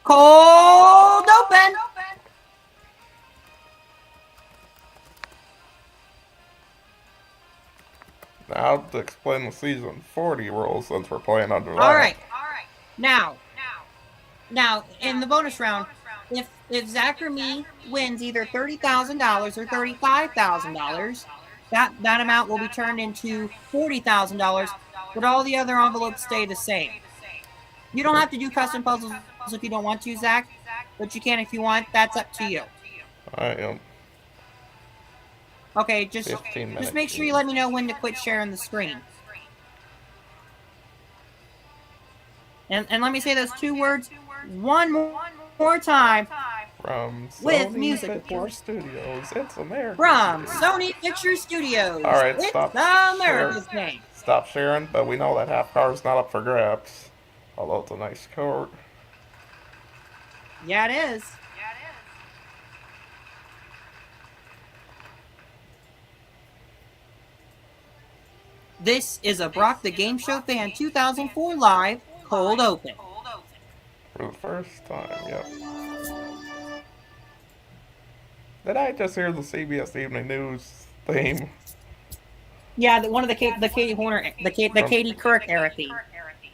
Cold open. Now to explain the season 40 rules since we're playing under that. All right. Now, in the bonus round, if Zach or me wins either $30,000 or $35,000, that amount will be turned into $40,000, but all the other envelopes stay the same. You don't have to do custom puzzles if you don't want to, Zach, but you can if you want. That's up to you. I am. Okay, just make sure you let me know when to quit sharing the screen. And let me say those two words one more time. From with Sony music, of Picture course. Studios, it's America. From Sony Picture Studios. All right, it's stop. America's name. Stop sharing, but we know that half car is not up for grabs. Although it's a nice card. Yeah, it is. This is a Brock the Game Show Fan 2004 Live Cold Open. For the first time, yep. Did I just hear the CBS Evening News theme? Yeah, one of the Katie Horner, the Katie Couric era theme.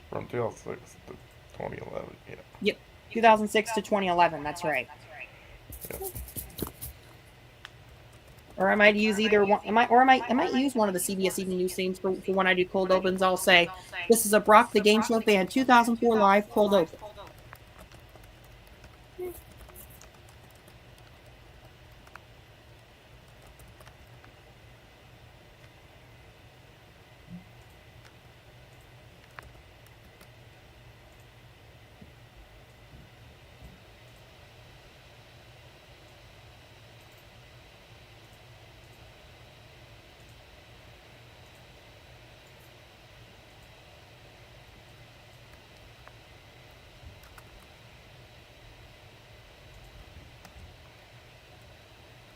From 2006 to 2011, yeah. Yep, 2006 to 2011. That's right. Yep. Or I might use either one. I might use one of the CBS Evening News themes for when I do cold opens. I'll say, "This is a Brock the Game Show Fan 2004 Live Cold Open."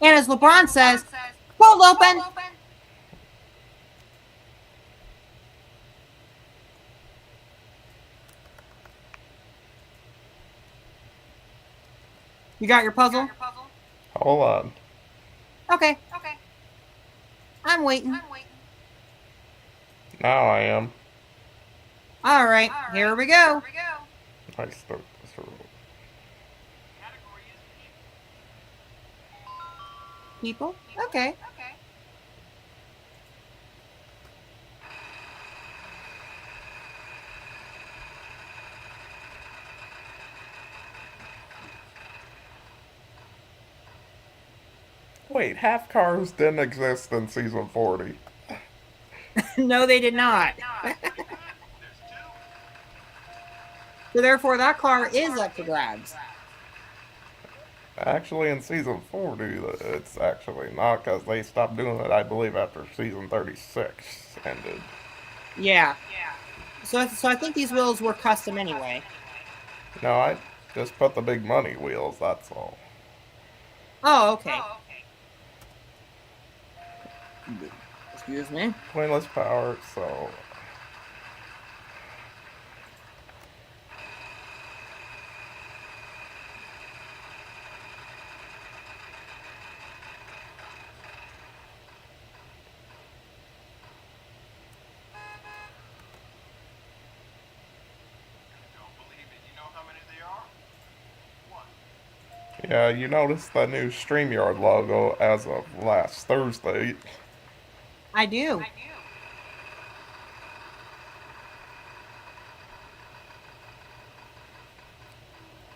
And as LeBron says, cold open. You got your puzzle? Hold on. Okay. I'm waiting. Now I am. All right, here we go. Nice start this room. People? Okay. Wait, half cars didn't exist in season 40. No, they did not. So therefore, that car is up for grabs. Actually, in season 40, it's actually not because they stopped doing it, I believe, after season 36 ended. Yeah. So I think these wheels were custom anyway. No, I just put the big money wheels, that's all. Oh, okay. Excuse me. Pointless power, so. Yeah, you noticed the new StreamYard logo as of last Thursday. I do.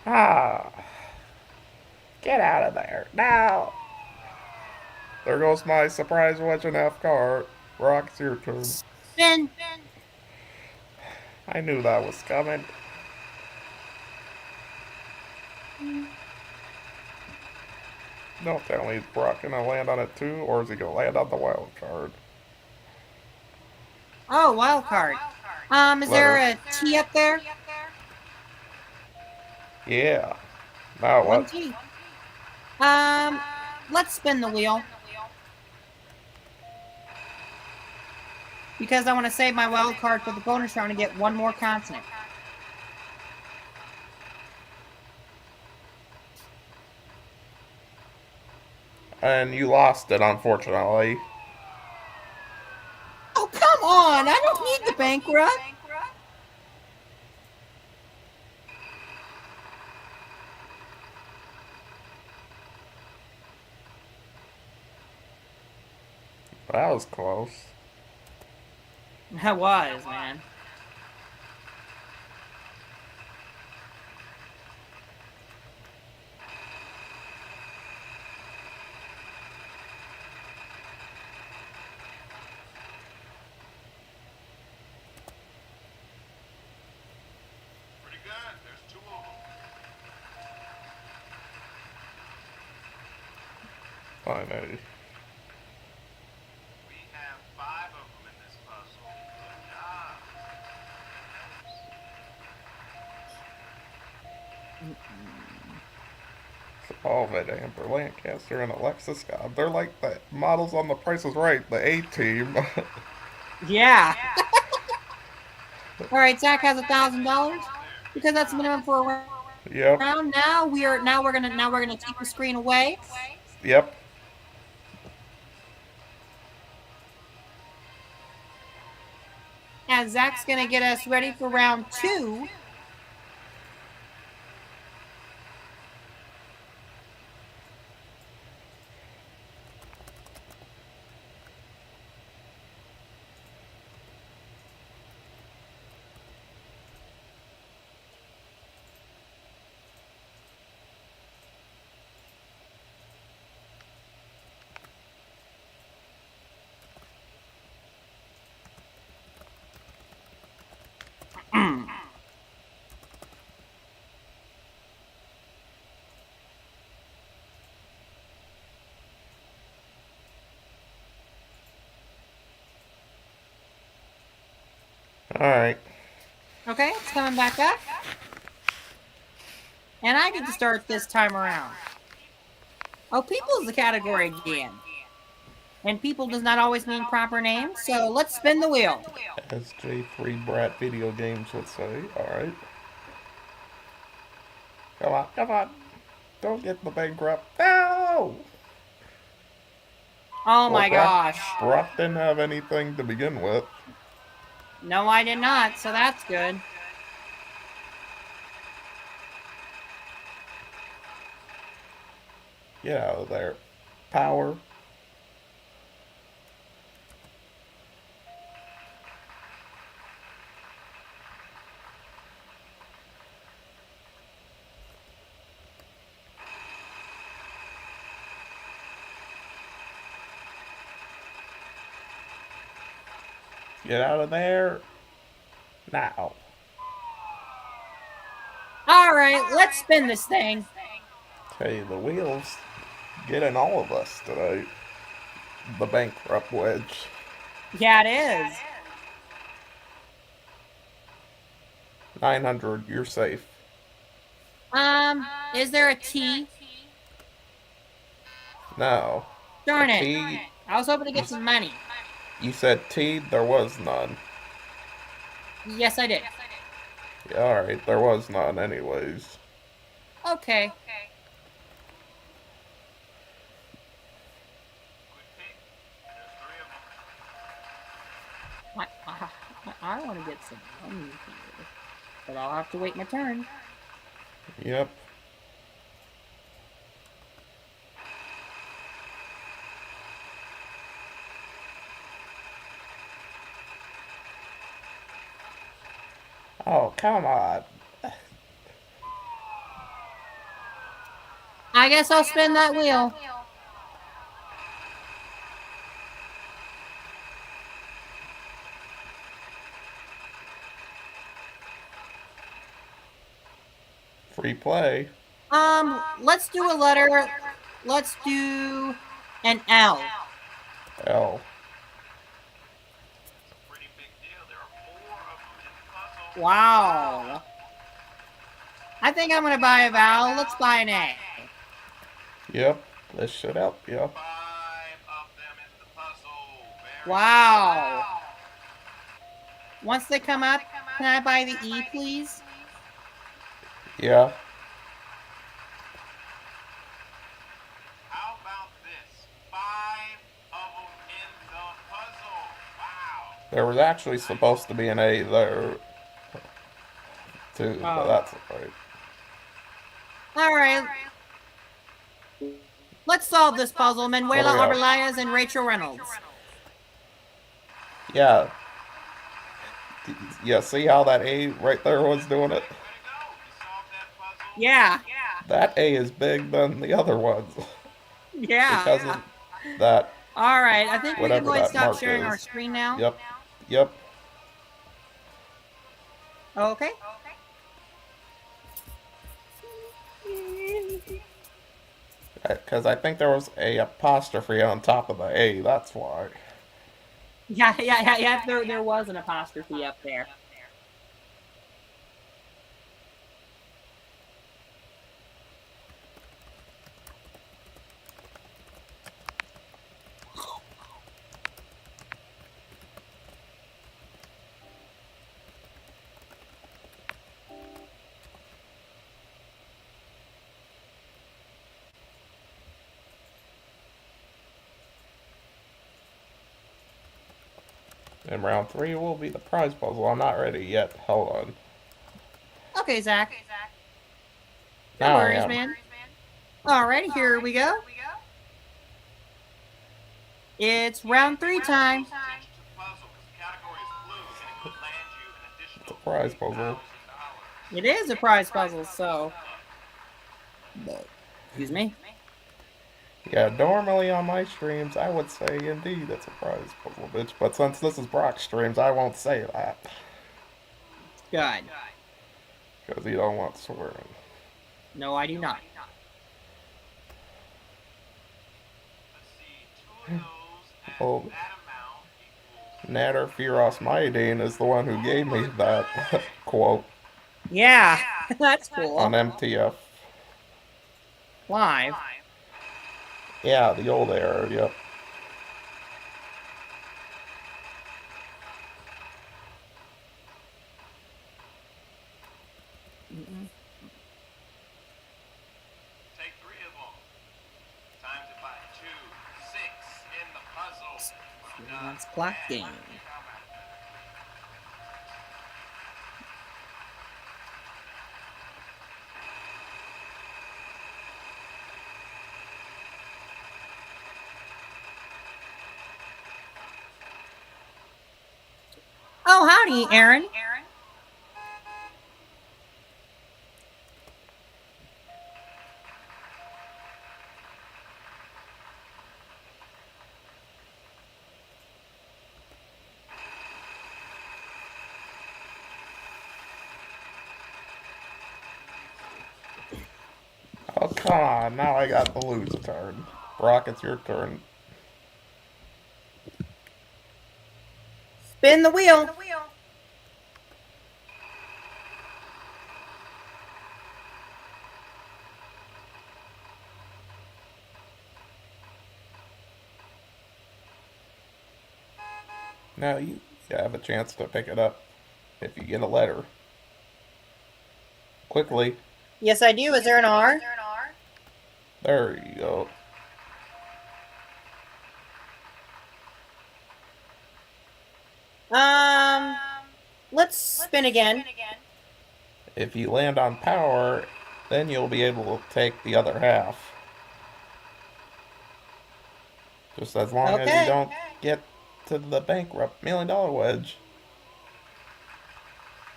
Ah. Get out of there. Now. There goes my surprise wedge and half car. Rock, it's your turn. Spin. I knew that was coming. Don't tell me Brock gonna land on it too, or is he gonna land on the wild card? Oh, wild card. Is there a T up there? Yeah. Now One what? T. Let's spin the wheel. Because I want to save my wild card for the bonus round and get one more consonant. And you lost it, unfortunately. Oh, come on! I don't need the bankrupt. That was close. I was, man. Pretty good. There's two of them. I know. We have five of them in this puzzle. Good job. Solve it, Amber. Lancaster and Alexis God. They're like the models on The Price is Right, the A team. Yeah. All right, Zach has $1,000 because that's the minimum for a Yep. round. Now we're gonna take the screen away. Yep. And Zach's gonna get us ready for round 2. Alright. Okay, it's coming back up. And I get to start this time around. Oh, people is the category again. And people does not always mean proper names, so let's spin the wheel. As J3 Brat Video Games would say. Alright. Come on, come on. Don't get the bankrupt. No! Oh Well, my gosh. Brock didn't have anything to begin with. No, I did not, so that's good. Get out of there. Power. Get out of there. Now. All right, let's spin this thing. Hey, the wheels getting all of us tonight. The bankrupt wedge. Yeah, it is. 900, you're safe. Is there a T? No. Darn it. T, I was hoping to get some money. you said T, there was none. Yes, I did. Yeah, alright, there was none anyways. Okay. Good pick. There's three of them. I want to get some money here, but I'll have to wait my turn. Yep. Oh, come on. I guess I'll spin that wheel. Free play. Let's do a letter. Let's do an L. L. Pretty big deal. There are four of them in the puzzle. Wow. I think I'm gonna buy a vowel. Let's buy an A. Yep. This should help you. 5 of them in the puzzle. Very Wow. Once they come up, can I buy the E, please? Yeah. How about this? There was actually supposed to be an A there, too, but Oh. that's right. All right. Let's solve this puzzle. Manuela What do we Arbelayas and Rachel Reynolds. Yeah. Yeah, see how that A right there was doing it? Way to go. You solved that puzzle. Yeah. That A is big than the other ones. Yeah. Because of that, All right. I think we can whatever go ahead and that stop mark sharing our is. screen now. Yep. Yep. Okay. Because I think there was a apostrophe on top of the A, that's why. Yeah. There was an apostrophe up there. And round 3 will be the prize puzzle. I'm not ready yet. Hold on. Okay, Zach. No Now I worries, am. man. All right, here we go. It's round 3 time. Change to puzzle because the category is blue and it could land you an It's a additional prize puzzle. $3,000. It is a prize puzzle, so. Excuse me. Yeah, normally on my streams, I would say indeed it's a prize puzzle, bitch. But since this is Brock's streams, I won't say that. Good. Because he don't want swearing. No, I do not. Let's see. Two of those at Oh, that amount equals Nader Firos Maydeen is the one who gave me that quote Yeah, that's on cool. MTF. Live. Yeah, the old era, yep. take 3 of them. Times it by 2. 6 in the puzzle. Let's clock game. Oh, howdy, Aaron. Oh, come on. Now I got the lose turn. Brock, it's your turn. Spin the wheel. Now you have a chance to pick it up if you get a letter. Quickly. Yes, I do. Is there an R? There you go. Let's spin again. If you land on power, then you'll be able to take the other half. Just as long as you don't get to the bankrupt $1 million wedge.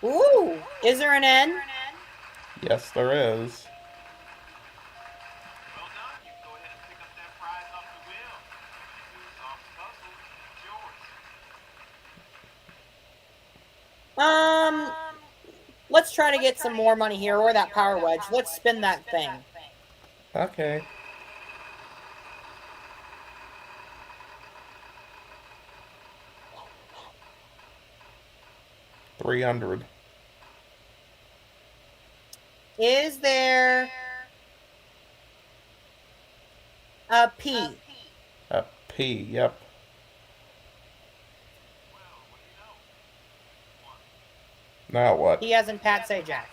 Ooh, is there an N? Yes, there is. Well done. You can go ahead and pick up that prize off the wheel. You solve the puzzle. It's yours. Let's try to get some more money here, or that power wedge. Let's spin that thing. Okay. $300. Is there a P? A P, yep. Now what? He hasn't Pat Sajak.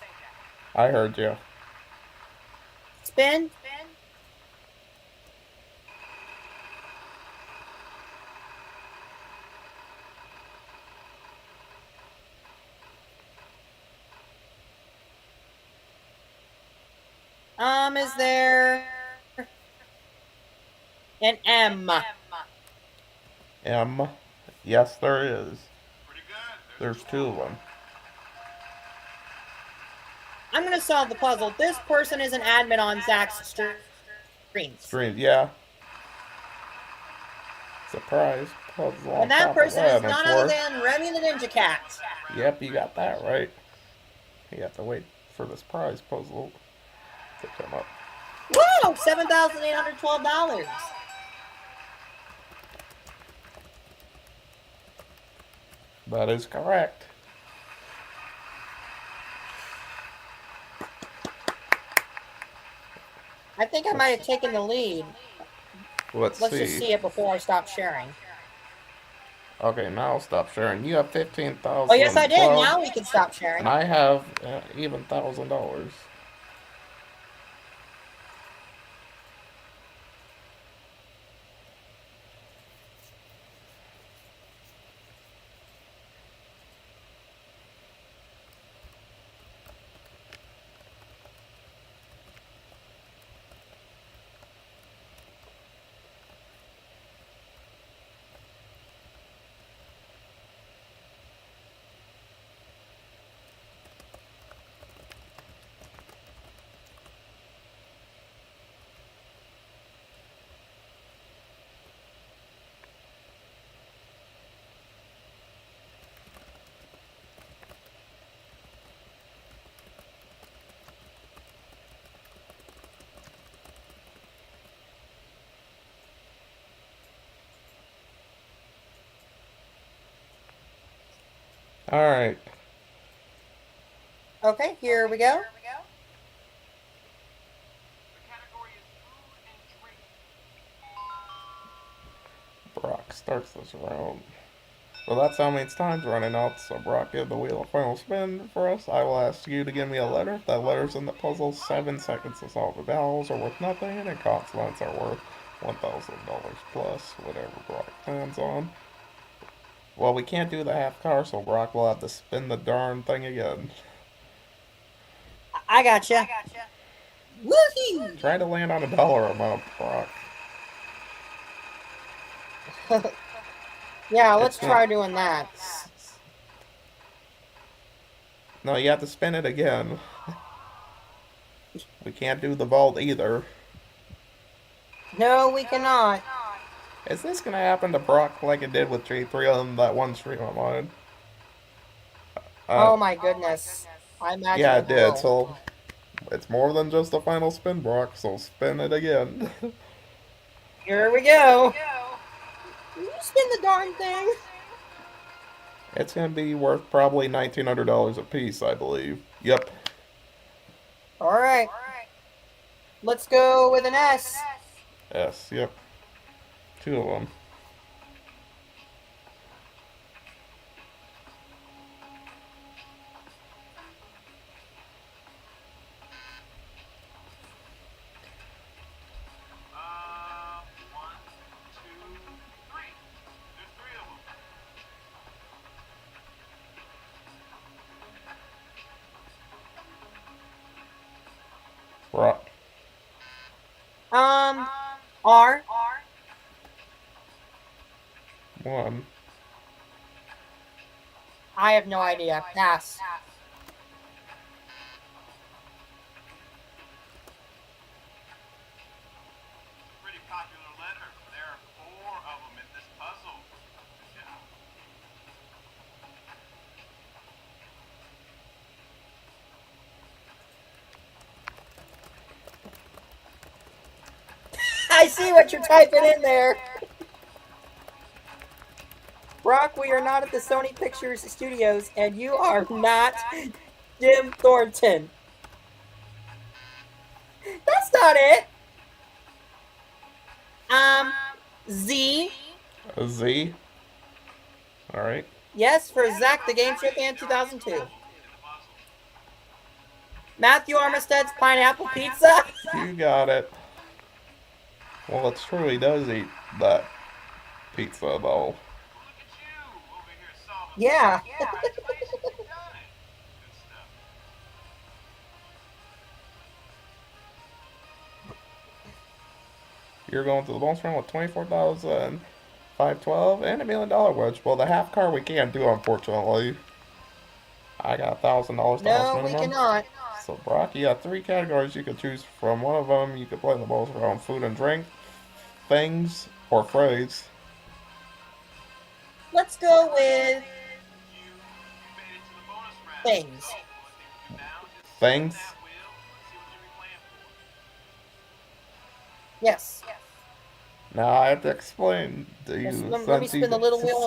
I heard you. Spin. Is there an M? M. Yes, there is. Pretty good. There's two of them. I'm gonna solve the puzzle. This person is an admin on Zach's streams. Stream, yeah. Surprise puzzle on And that top of person is that. It's none other worth. than Remy the Ninja Cat. Yep, you got that right. You have to wait for this prize puzzle to come up. Whoa! $7,812. That is correct. I think I might have taken the lead. Let's Let's see. just see it before I stop sharing. Okay, now I'll stop sharing. You have 15,000. Oh, yes, I did. Now we can stop sharing. And I have even $1,000. All right. Okay, here we go. The category is food and drink. Brock starts this round. Well, that's how many time's running out, so Brock, give the wheel a final spin for us. I will ask you to give me a letter. If that letter's in the puzzle, 7 seconds to solve. The vowels are worth nothing, and consonants are worth $1,000 plus whatever Brock plans on. Well, we can't do the half car, so Brock will have to spin the darn thing again. I gotcha. Woohoo! Try to land on a dollar amount, Brock. Yeah, let's It's try not- doing that. No, you have to spin it again. We can't do the vault either. No, we cannot. Is this gonna happen to Brock like it did with J3 on that one stream of mine? Oh my goodness. I imagine Yeah, it it did. will. So it's more than just a final spin, Brock. So spin it again. Here we go. Can you spin the darn thing? It's gonna be worth probably $1,900 a piece, I believe. Yep. All right. Let's go with an S. S. Yep. Two of them. One, two, three. There's three of them. Brock. R. One. I have no idea. Pass. Pretty popular letter. There are four of them in this puzzle. Good job. I see what you're typing in there. Brock, we are not at the Sony Pictures Studios, and you are not Jim Thornton. That's not it. Z. A Z. All right. Yes, for Zach the Game Show Fan 2002. In the puzzle. Matthew Armistead's Pineapple Pizza. You got it. Well, it's true. He does eat that pizza, though. Well, look at you over here solving. Yeah. Congratulations, you've done it. Good stuff. You're going to the bonus round with 24,512 and $1 million wedge. Well, the half car we can't do, unfortunately. I got $1,000 to house No, we minimum. cannot. So, Brock, you got three categories you could choose from. One of them, you could play the bonus round: food and drink, things, or phrase. Let's go with You made it to the bonus round. things. So, only thing to do now is just spin Things. that wheel. Let's see what you're playing for. Yes. Now I have to explain to Yes, you let me spin the little wheel.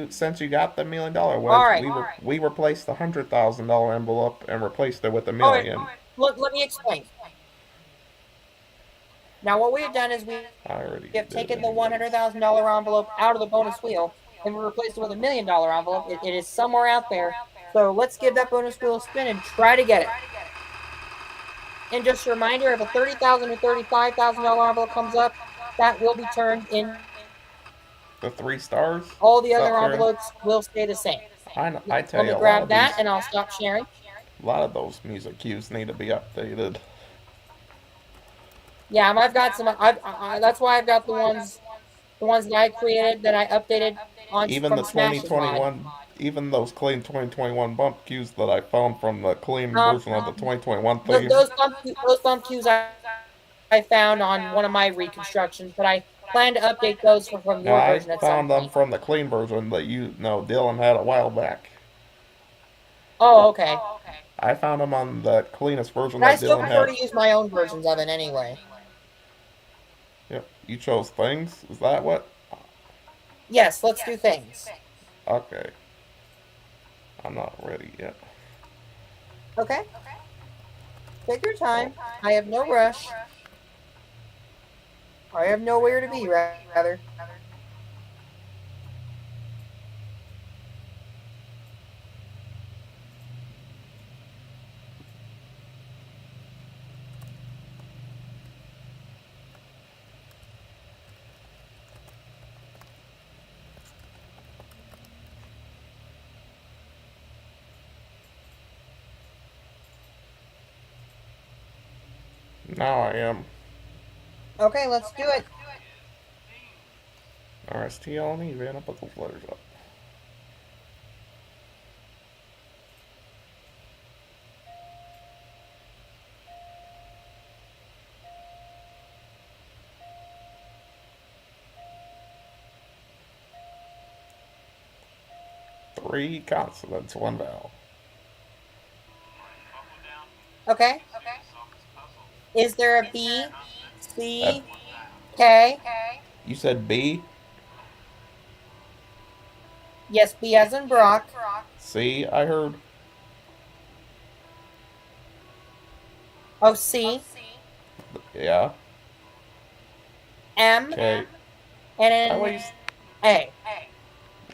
Since you got the $1 million All wedge, right. we replaced the $100,000 envelope and replaced it with a All right. million. Let me explain. Now, what we have done is we I already have did taken the anyways. $100,000 envelope out of the bonus wheel and we replaced it with $1 million envelope. It is somewhere out there. So let's give that bonus wheel a spin and try to get it. And just a reminder, if a $30,000 or $35,000 envelope comes up, that will be turned in. The 3 stars. All the Is other that fair? envelopes will stay the same. I tell Let you, me grab that and I'll stop sharing. a lot of those music cues need to be updated. Yeah, I've got some. That's why I've got the ones that I created that I updated on Even from the Smash's mod. 2021, even those clean 2021 bump cues that I found from the clean Um, version of the 2021 theme. those bump cues I found on one of my reconstructions, but I plan to update those from Now your I version at some found them point. from the clean version that you know Dylan had a while back. Oh, okay. I found them on the cleanest version But I that still Dylan prefer had. to use my own versions of it anyway. Yep, you chose things. Is that what? Yes, let's do things. Okay, I'm not ready yet. Okay, take your Oh, time. I have no rush. I have nowhere to be, rather. now I am. Okay, let's do it. RSTL and Evan, I'll put those letters up. Three consonants, one vowel. Okay. Okay. Is there a B, That, C, K? you said B? Yes, B as in Brock. C, I heard. Oh, C, Yeah. M, Okay. and I then always. A.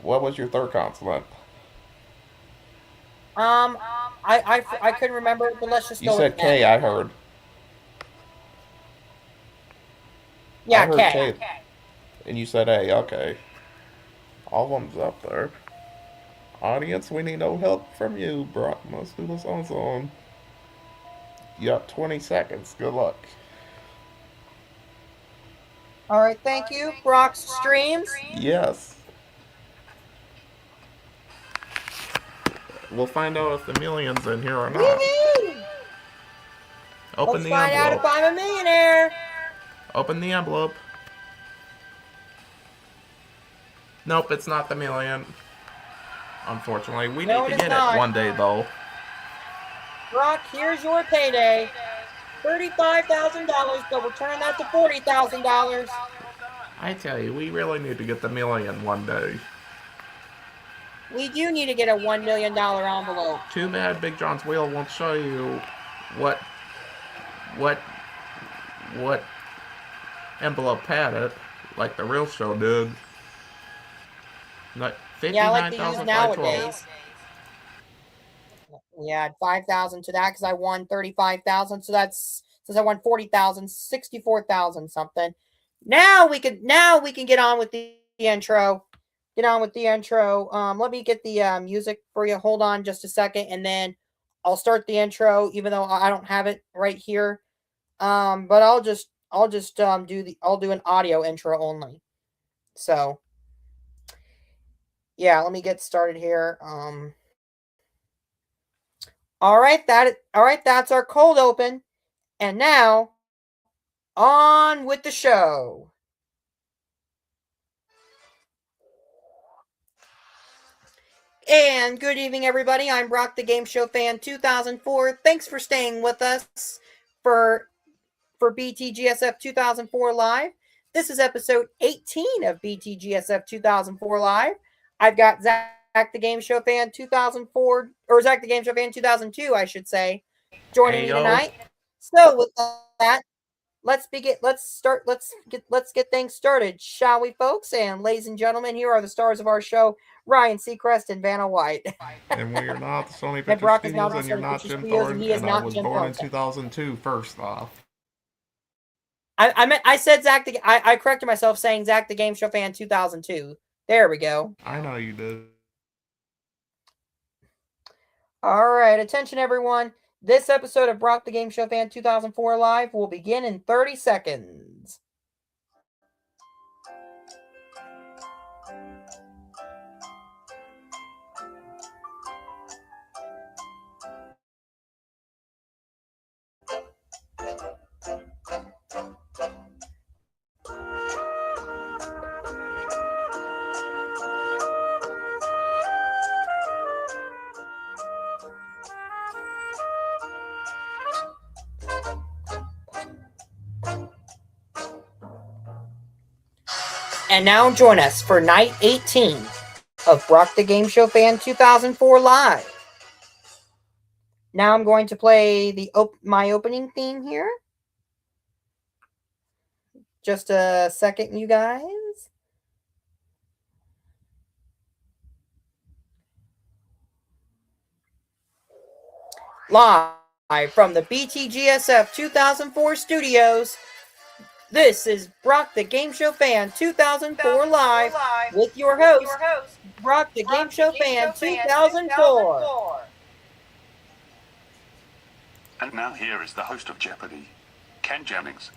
What was your third consonant? Um, I couldn't remember, but let's just You go with said K, M. I heard. I Yeah, heard K. K, and you said A. Okay. All of them's up there. Audience, we need no help from you. Brock must do this on his own. You got 20 seconds. Good luck. All right, thank you. Brock's streams. Yes. We'll find out if the million's in here or not. Woohoo! Open Let's the find out if envelope. I'm a millionaire. Open the envelope. Nope, it's not the million. Unfortunately, we No, need it to is get not. it one day though. Brock, here's your payday. $35,000, but we're turning that to $40,000. I tell you, we really need to get the million one day. We do need to get a $1 million envelope. Too bad Big John's wheel won't show you what what what envelope had it, like the real show did. Like Yeah, I like to use 59,512. nowadays. We add 5,000 to that because I won 35,000. So that's since I won 40,000, 64,000 something. Now we can get on with the intro. Get on with the intro. Let me get the music for you. Hold on just a second, and then I'll start the intro, even though I don't have it right here. But I'll just I'll just do an audio intro only. So yeah, let me get started here. All right, that's our cold open. And now on with the show. And good evening, everybody. I'm Brock, the Game Show Fan 2004. Thanks for staying with us for BTGSF 2004 Live. This is episode 18 of BTGSF 2004 Live. I've got Zach, the Game Show Fan 2004, or Zach, the Game Show Fan 2002, I should say, joining me tonight. So with that, let's get things started, shall we, folks? And ladies and gentlemen, here are the stars of our show, Ryan Seacrest and Vanna White. And we are not the Sony And Pictures Brock is Studios, not and you're Sony not Pictures Jim Studios, Thorne, and he is and I not was Jim born Thorne. in 2002, first off. I said Zach. I corrected myself, saying Zach, the Game Show Fan 2002. There we go. I know you did. All right, attention, everyone. This episode of Brock, the Game Show Fan 2004 Live will begin in 30 seconds. And now join us for night 18 of Brock, the Game Show Fan 2004 Live. Now I'm going to play my opening theme here. Just a second, you guys. Live from the BTGSF 2004 studios, this is Brock, the Game Show Fan 2004 Live with your host, Brock, the Game Show Fan 2004. And now here is the host of Jeopardy, Ken Jennings.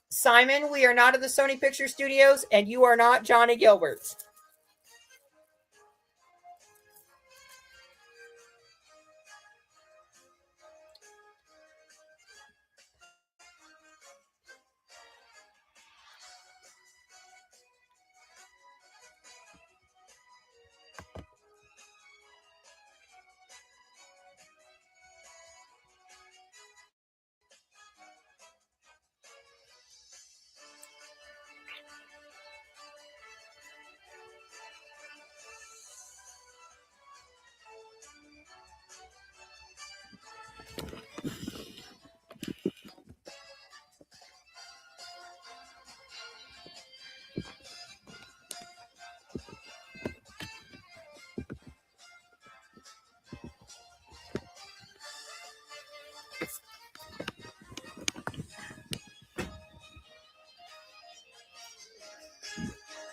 Simon, we are not at the Sony Pictures Studios, and you are not Johnny Gilbert.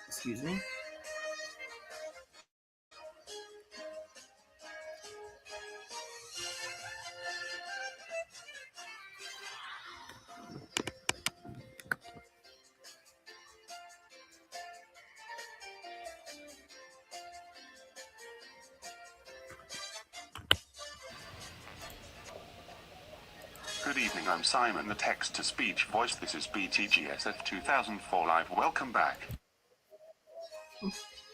Excuse me. Good evening, I'm Simon, the text-to-speech voice. This is BTGSF 2004 Live. Welcome back.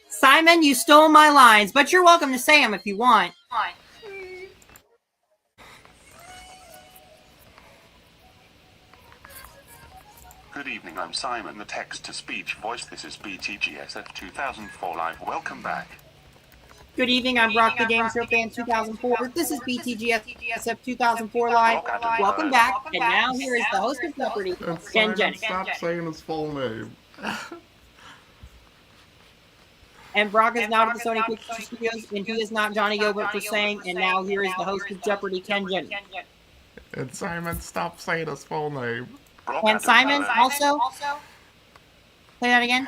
Simon, you stole my lines, but you're welcome to say them if you want. Good evening, I'm Simon, the text-to-speech voice. This is BTGSF 2004 Live. Welcome back. Good evening, I'm Brock, the Game Show Fan 2004. This is BTGSF 2004 Live. Welcome back, and now here is the host of Jeopardy, Ken Jennings. Stop saying his full name. And Brock is not at the Sony Pictures Studios, and he is not Johnny Gilbert for saying, and now here is the host of Jeopardy, Ken Jennings. And Simon, stop saying his full name. And Simon also, say that again?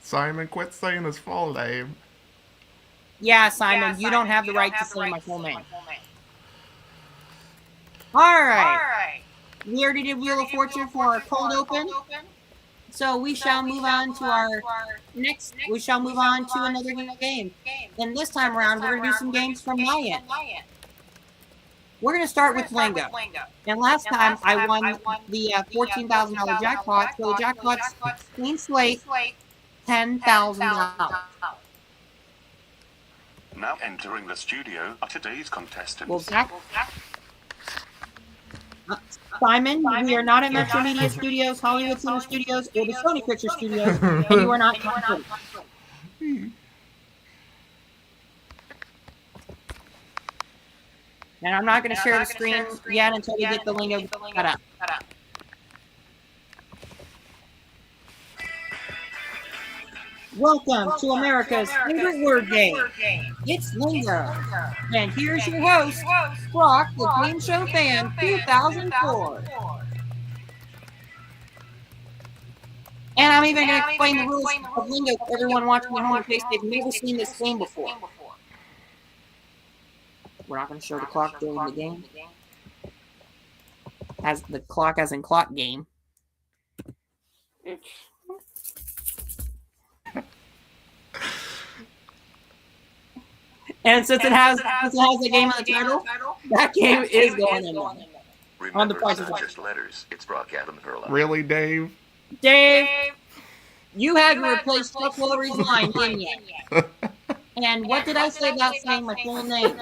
Simon, quit saying his full name. Yeah, Simon, you don't have the right to say my full name. All right. We already did Wheel of Fortune for our cold open. So we shall move on to our next. We shall move on to another game. And this time around, we're going to do some games from my end. We're going to start with Lingo. And last time I won the $14,000 jackpot. So the jackpot's clean slate, $10,000. Now entering the studio are today's contestants. Well, Zach, Simon, we are not at Metro Media Studios, Hollywood Center Studios, or the Sony Picture Studios, and you are not confident. And I'm not going to share the screen yet until we get the lingo cut up. Welcome to America's favorite word game. It's Lingo. And here's your host, Brock, the Game Show Fan 2004. And I'm even going to explain the rules of Lingo to everyone watching at home in case they've never seen this game before. We're not going to show the clock during the game. As the clock as in clock game. And since it has the game on the title, that game is going in on the Price is Right. Just letters. It's Brock Adam Hurla. Really, Dave? Dave, you had to replace Chuck Woolery's line, didn't you? And what did I say about saying my full name?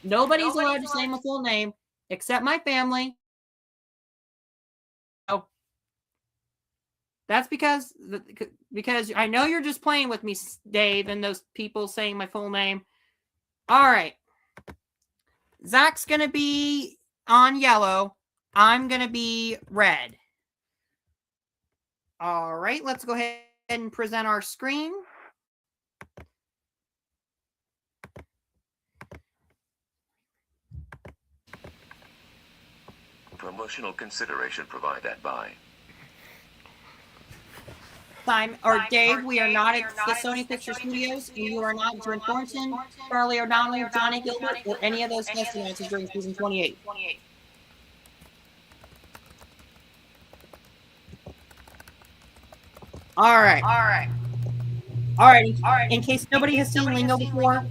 Nobody's allowed to say my full name except my family. Oh, that's because I know you're just playing with me, Dave, and those people saying my full name. All right. Zach's going to be on yellow. I'm going to be red. All right. Let's go ahead and present our screen. Promotional consideration provided by Dave, we are not at the Sony Picture Studios, and you are not Jim Thornton, Charlie O'Donnell, Johnny Gilbert, or any of those guest announcers during season 28. All right. In case nobody has seen Lingo before,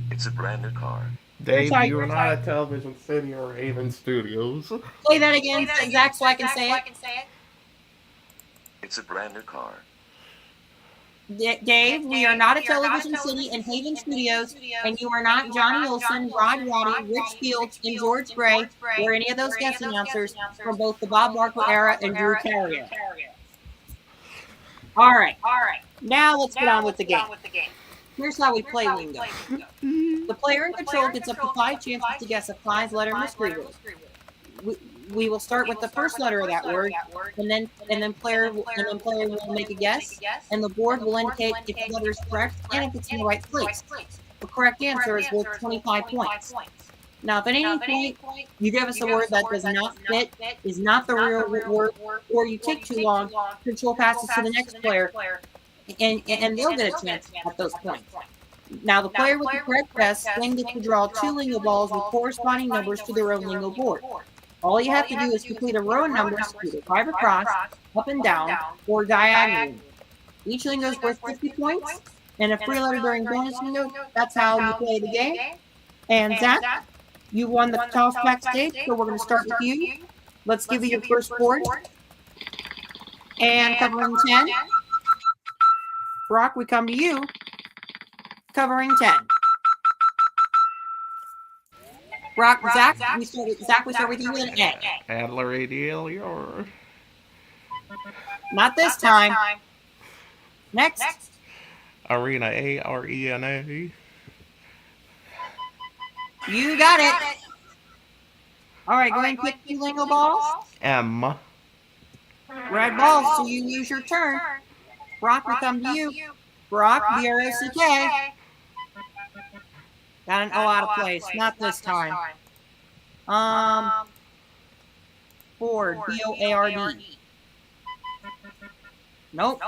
it's a brand new car. Dave, you are not at Television City or Haven Studios. Say that again, Zach, so I can say it. It's a brand new car. Dave, we are not at Television City and Haven Studios, and you are not Johnny Olson, Rod Roddy, Rich Fields, and George Gray, or any of those guest announcers from both the Bob Barker era and Drew Carrier. All right. Now let's get on with the game. Here's how we play Lingo. The player in control gets up to 5 chances to guess a 5-letter mystery word. We will start with the first letter of that word, and then player will make a guess, and the board will indicate if the letter is correct and if it's in the right place. The correct answer is worth 25 points. Now, if at any point you give us a word that does not fit, is not the real word, or you take too long, control passes to the next player, and they'll get a chance at those points. Now, the player with the correct guess then gets to draw 2 Lingo balls with corresponding numbers to their own Lingo board. All you have to do is complete a row of numbers, either 5 across, up and down, or diagonally. Each Lingo is worth 50 points, and a free letter during bonus Lingo. That's how you play the game. And Zach, you won the toss backstage, so we're going to start with you. Let's give you your first board. And covering 10. Brock, we come to you. Covering 10. Zach, we start with you with an A. Adler ADL, your. Not this time. Next. Arena, ARENA. You got it. All right, go ahead and pick 2 Lingo balls. M. Red balls, so you use your turn. Brock, we come to you. Brock, BROCK. Got an O out of place. Not this time. Board, BOARD. Nope.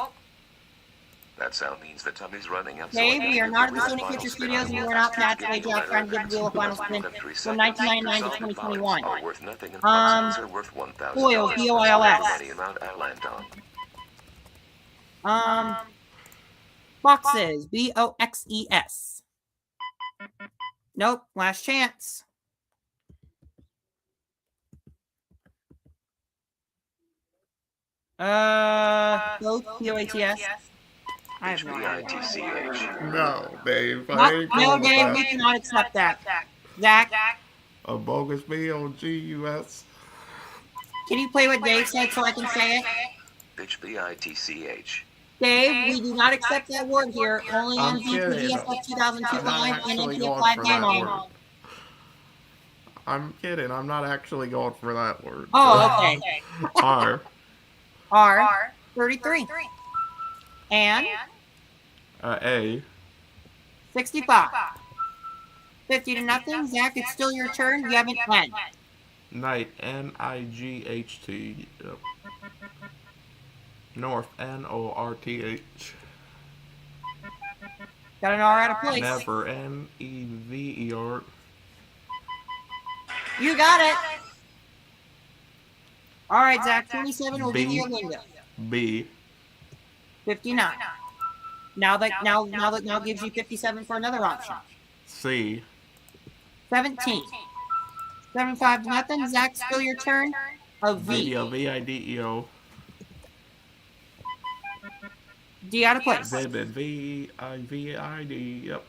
That sound means the time is running out. Dave, so I we are gotta not at give the the Sony wheel a Picture final spin. Studios, and I you will are not ask you Pat to give me Stage a Jack trying to letter. give the wheel a final Plus, spin you have 3 from seconds. 1999 to Solid 2021. vowels are worth nothing, and Um, consonants are worth $1,000. Foils, Plus BOILS. whatever money amount I land on. Boxes, BOXES. Nope, last chance. Both POATS. I have no idea. HBITCH. No, Dave. I ain't No, going with Dave, that. we cannot accept that. Zach, A bogus BOGUS. can you play what Dave said so I can say it? HBITCH. Dave, we do not accept that word here, only I'm on kidding. BTGSF 2002 I'm not line and actually NTF going Live for game that line. word. I'm kidding. I'm not actually going for that word. Oh, okay. R. R, 33. And A. 65. 50 to nothing. Zach, it's still your turn. You have an N. Night. NIGHT. Yep. North. NORTH. Got an R out of place. Never. NEVER. You got it. All right, Zach, 27 will give you a window. B. 59. Now gives you 57 for another option. C. 17. 75 to nothing. Zach, still your turn. A V. Video. VIDEO. D out of place. Vivid. VIVID. Yep.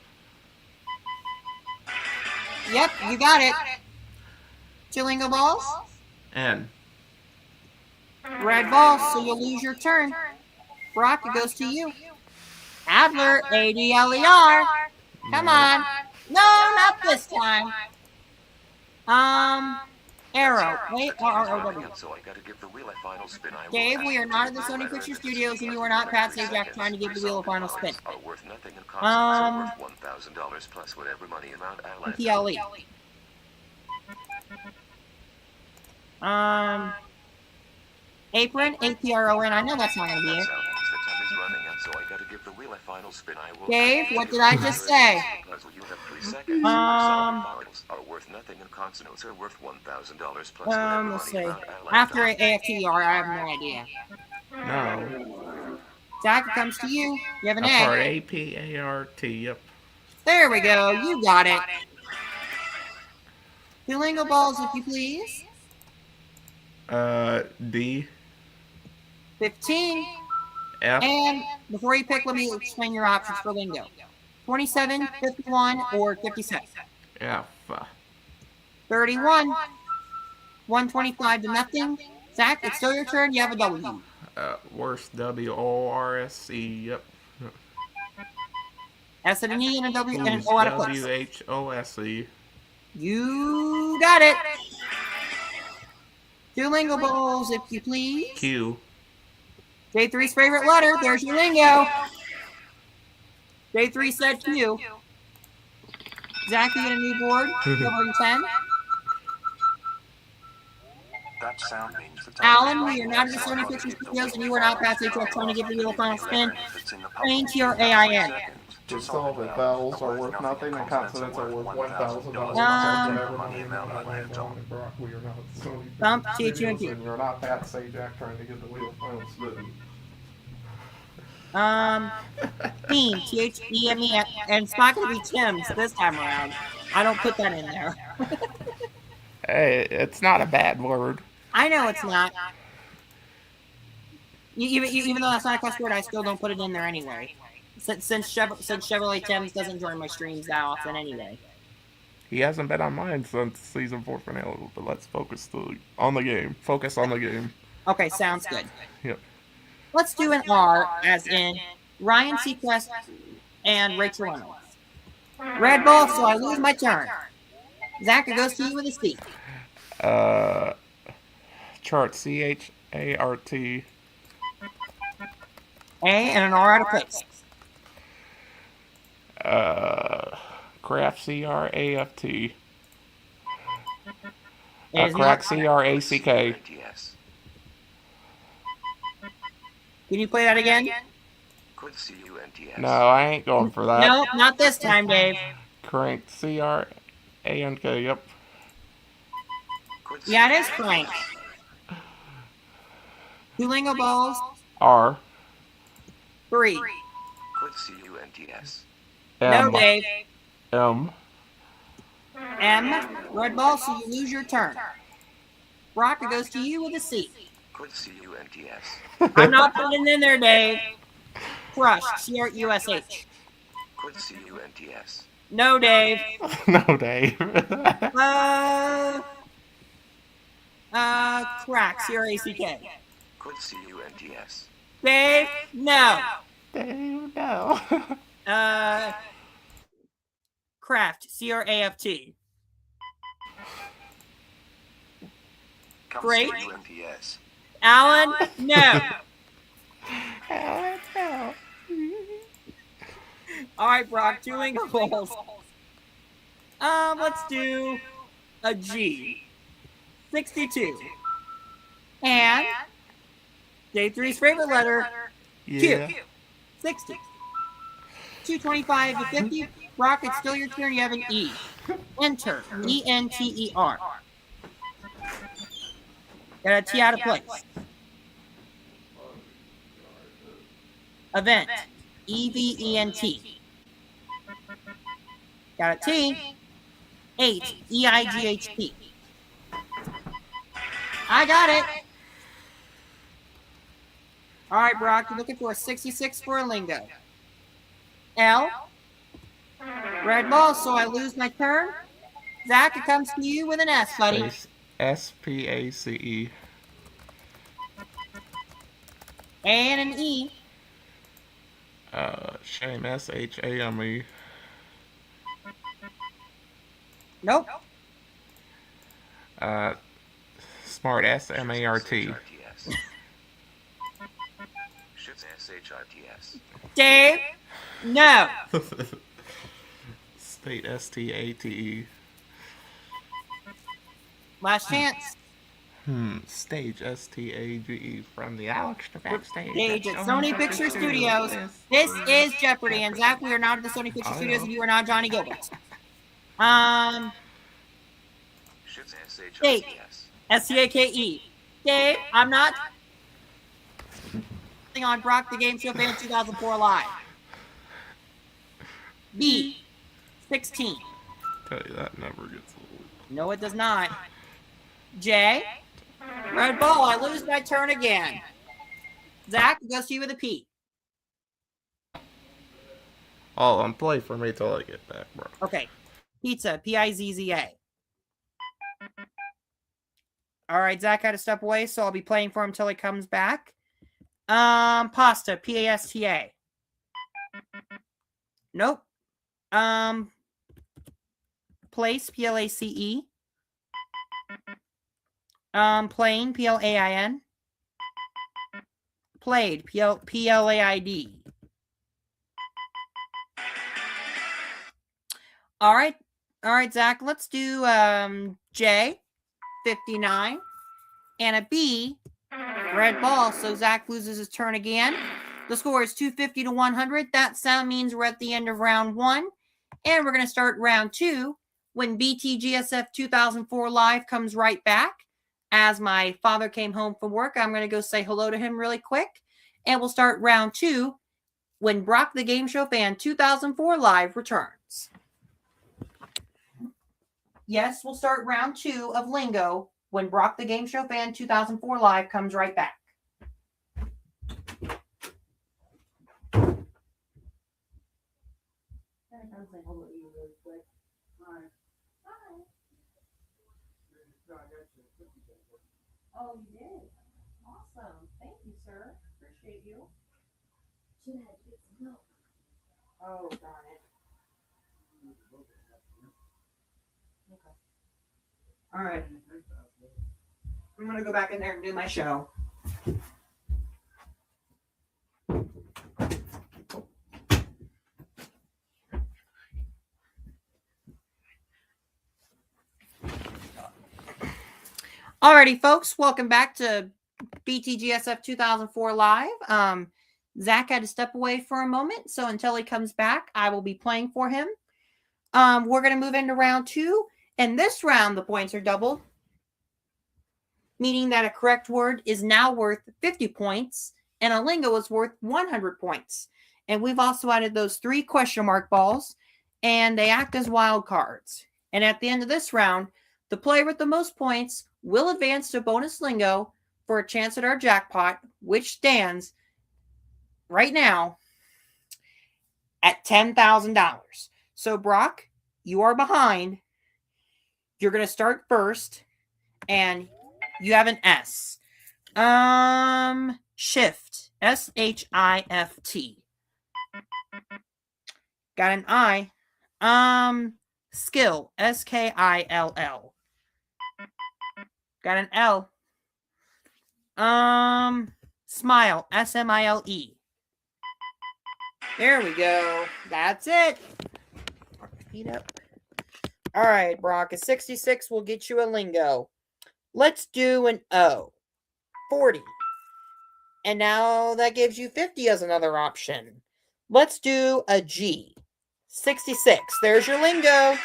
Yep, you got it. Chilingo balls. N. Red balls, so you'll lose your turn. Brock, it goes to you. Adler, ADLER. Come on. No, not this time. Arrow. A-R-R-O-W. So I gotta give the wheel a final spin. I will Dave, ask we you are to not give at the me a Sony letter, Picture and Studios, and you are plus not Pat 3 Sajak seconds. trying to give the wheel a final spin. Are worth nothing, and consonants are worth $1,000 plus whatever money amount I land PLE. Apron, APRON. I know that's not going to be it. That sound means the time is running out, so I gotta give the wheel a final spin. I will Dave, ask you what to did give I me a just letter. say? Puzzle, you have 3 seconds. Solid vowels are worth nothing, and consonants are worth $1,000 plus whatever Let's money see. amount I land After on. AFTR, I have no idea. No. Zach, it comes to you. You have an Apart. A. APART. Yep. There we go. You got it. Duolingo balls, if you please. D. 15. F. And before you pick, let me explain your options for lingo. 27, 51, or 57. F. 31. 125 to nothing. Zach, it's still your turn. You have a W. Worst. WORSE. Yep. S and an E and a W and an Who's O out of place. WHOSE. You got it. Duolingo balls, if you please. Q. J3's favorite letter. There's your lingo. J3 said Q. Zach, you get a new board. Covering 10. That sound means the time Alan, we are not in the Sony Picture Studios, and you are not Pat Sajak trying to give the wheel a final spin. Train to your AIN. Dissolvent vowels are worth nothing, and consonants are worth $1,000. Whatever money amount I land on. Brock, we are not Sony Thump, Picture T2 and Studios, T. and you're not Pat Sajak trying to get the wheel final spin. Theme, THEME, and it's not going to be Tim's this time around. I don't put that in there. Hey, it's not a bad word. I know it's not. Even though that's not a cuss word, I still don't put it in there anyway. Since Chevrolet Tim's doesn't join my streams that often anyway. He hasn't been on mine since season 4 finale, but let's focus on the game. Focus on the game. Okay, sounds good. Yep. Let's do an R, as in Ryan Seacrest and Rachel Reynolds. Red ball, so I lose my turn. Zach, it goes to you with a C. Chart. CHART. A and an R out of place. Craft. CRAFT. It is Crack. not- Yes. Can you play that again? Quid C-U-N-T-S. No, I ain't going for that. Nope, not this time, Dave. Crank. C-R-A-N-K. Yep. Quid Yeah, it is C-U-N-T-S. Frank. 2 Lingo balls. R. 3. Quid C-U-N-T-S. No, M. Dave. M. M. Red ball, so you lose your turn. Brock, it goes to you with a C. Quid C-U-N-T-S. I'm not putting it in there, Dave. Crush. C-R-U-S-H. Quid C-U-N-T-S. No, Dave. No, Dave. Crack. C-R-A-C-K. Quid C-U-N-T-S. Dave. No. Dave, no. Craft. C-R-A-F-T. Great. C-U-N-T-S. Alan. No. Hell, no. All right, Brock. 2 Lingo balls. Let's do a G. 62. And Dave 3's favorite letter, Yeah. Q. 60. 225 to 50. Brock, it's still your turn. You have an E. Enter. E-N-T-E-R. Got a T out of place. Event. E-V-E-N-T. Got a T. 8. E-I-G-H-T. I got it. All right, Brock, you're looking for a 66 for a lingo. L. Red ball, so I lose my turn. Zach, it comes to you with an S, buddy. Space. S-P-A-C-E. And an E. Shame. S-H-A-M-E. Nope. Smart. S-M-A-R-T. S-H-I-T-S. Shit's S-H-I-T-S. Dave. No. State. S-T-A-T-E. Last chance. Stage. S-T-A-G-E. From the Alex to backstage. Stage at Sony Picture Studios. This is Jeopardy, and Zach, we are not at the Sony Picture Studios, and you are not Johnny Gilbert. Shit's S-H-I-T-S. S-C-A-K-E. Dave, I'm not on Brock the Game Show Fan 2004 Live. B. 16. Tell you that never gets old. No, it does not. J. Red ball, I lose my turn again. Zach, it goes to you with a P. Oh, play for me till I get back, bro. Okay. Pizza, P-I-Z-Z-A. All right, Zach had to step away, so I'll be playing for him till he comes back. Pasta, P-A-S-T-A. Nope. Place, P-L-A-C-E. Plane, P-L-A-I-N. Played, P-L-A-I-D. All right, Zach, let's do J, 59, and a B, red ball, so Zach loses his turn again. The score is 250 to 100. That sound means we're at the end of round 1, and we're going to start round 2 when BTGSF 2004 Live comes right back. As my father came home from work, I'm going to go say hello to him really quick, and we'll start round 2 when Brock the Game Show Fan 2004 Live returns. Yes, we'll start round 2 of Lingo when Brock the Game Show Fan 2004 Live comes right back. Oh, you did? Awesome. Thank you, sir. Appreciate you. Oh, darn it. Okay. All right. I'm going to go back in there and do my show. Alrighty, folks, welcome back to BTGSF 2004 Live. Zach had to step away for a moment, so until he comes back, I will be playing for him. We're going to move into round 2. And this round, the points are doubled, meaning that a correct word is now worth 50 points and a lingo is worth 100 points. And we've also added those 3 question mark balls, and they act as wild cards. And at the end of this round, the player with the most points will advance to bonus lingo for a chance at our jackpot, which stands right now at $10,000. So, Brock, you are behind. You're going to start first, and you have an S. Shift. SHIFT. Got an I. Skill. SKILL. Got an L. Smile. SMILE. There we go. That's it. Feet up. All right, Brock. A 66 will get you a lingo. Let's do an O. 40. And now that gives you 50 as another option. Let's do a G. 66. There's your lingo.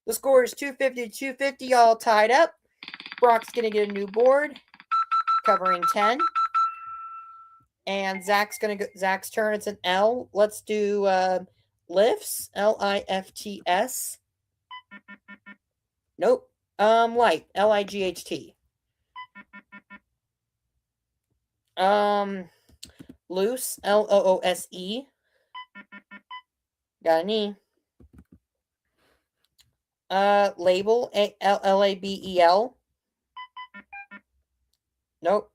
The score is 250 to 250, all tied up. Brock's going to get a new board, covering 10. And Zach's turn. It's an L. Let's do lifts. LIFTS. Nope. Light. LIGHT. Loose. LOOSE. Got an E. Label. LABEL. Nope.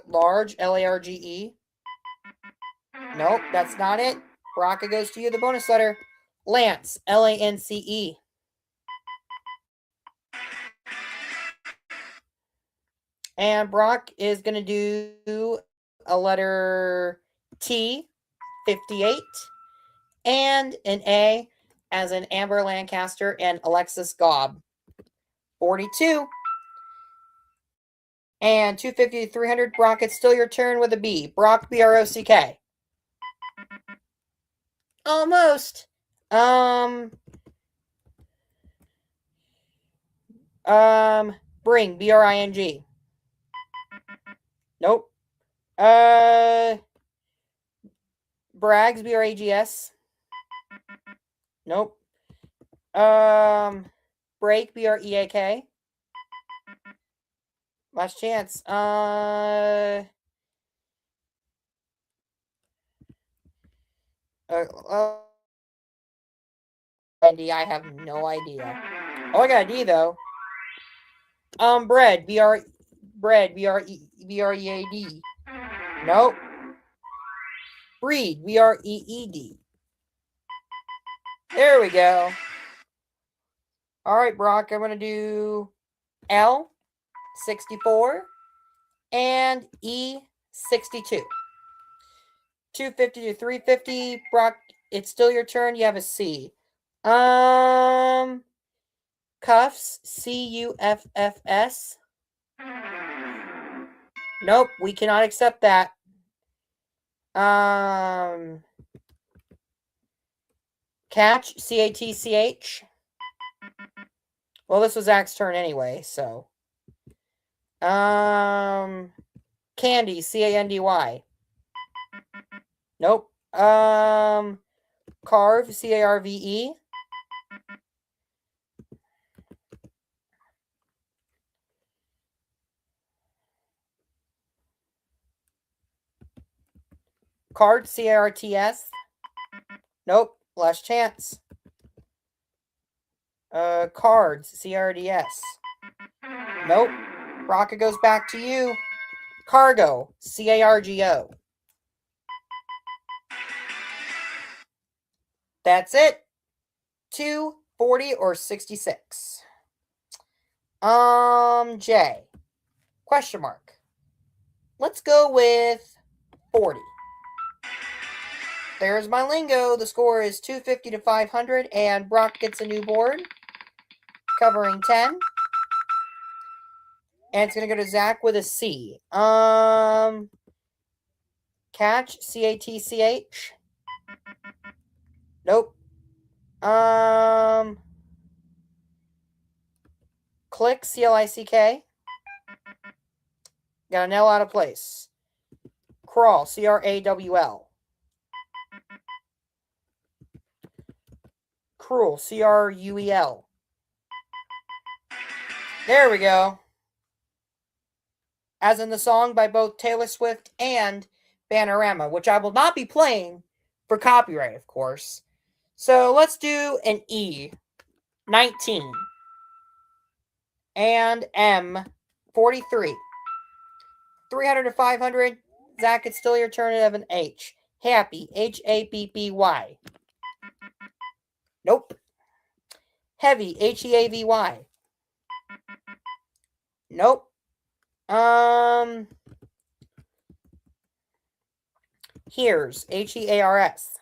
Large. LARGE. Nope, that's not it. Brock, it goes to you, the bonus letter. Lance. LANCE. And Brock is going to do a letter T, 58, and an A as in Amber Lancaster and Alexis Gobb, 42. And 250 to 300, Brock, it's still your turn with a B. Brock, BROCK. Almost. Bring, BRING. Nope. Brags, BRAGS. Nope. Break, BREAK. Last chance. Andy, I have no idea. Oh, I got a D though. Bread, bread, BREAD. Nope. Breed, BREED. There we go. All right, Brock, I'm gonna do L, 64, and E, 62. 250 to 350. Brock, it's still your turn. You have a C. Cuffs, CUFFS. Nope, we cannot accept that. Catch, CATCH. Well, this was Zach's turn anyway, so. Candy, CANDY. Nope. Carve, CARVE. Card, CARTS. Nope. Last chance. Cards, CRDS. Nope. Rocket goes back to you. Cargo, CARGO. That's it. 240 or 66. J. Question mark. Let's go with 40. There's my lingo. The score is 250 to 500, and Brock gets a new board, covering 10. And it's going to go to Zach with a C. Catch, C-A-T-C-H. Nope. Click, C-L-I-C-K. Got an L out of place. Crawl, C-R-A-W-L. Cruel, C-R-U-E-L. There we go. As in the song by both Taylor Swift and Bananarama, which I will not be playing for copyright, of course. So let's do an E. 19. And M. 43. 300 to 500. Zach, it's still your turn to have an H. Happy, H-A-P-P-Y. Nope. Heavy, H-E-A-V-Y. Nope. Hears, H-E-A-R-S.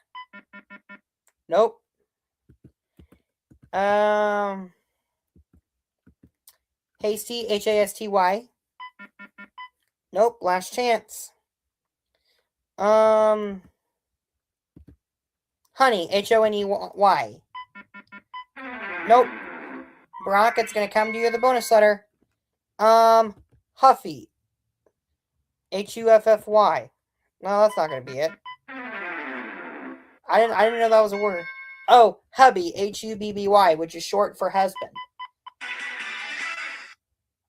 Nope. Hasty, H-A-S-T-Y. Nope. Last chance. Honey, H-O-N-E-Y. Nope. Brock, it's gonna come to you with a bonus letter. Huffy. H-U-F-F-Y. No, that's not gonna be it. I didn't know that was a word. Oh, hubby, H-U-B-B-Y, which is short for husband.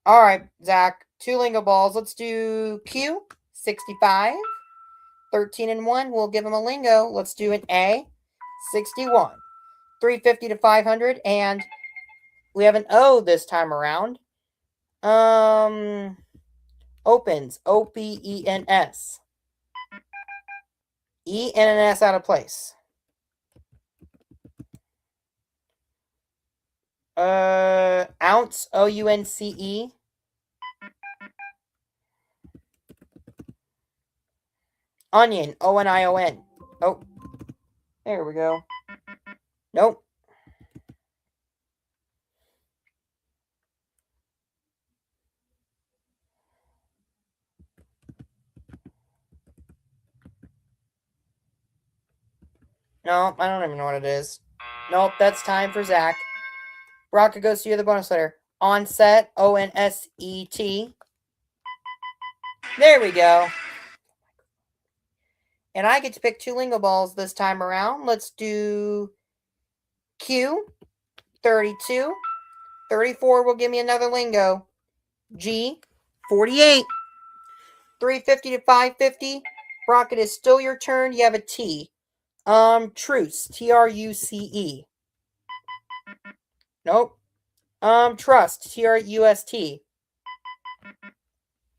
Alright, Zach. 2 lingo balls. Let's do Q. 65. 13 and 1. We'll give him a lingo. Let's do an A. 61. 350 to 500. And we have an O this time around. Opens. O-P-E-N-S. E and an S out of place. Ounce. O-U-N-C-E. Onion. O-N-I-O-N. Oh. There we go. Nope. No, I don't even know what it is. Nope, that's time for Zach. Brock, it goes to you, the bonus letter. Onset, O-N-S-E-T. There we go. And I get to pick 2 lingo balls this time around. Let's do Q. 32. 34 will give me another lingo. G. 48. 350 to 550. Brock, it is still your turn. You have a T. Truce. T-R-U-C-E. Nope. Trust. T-R-U-S-T.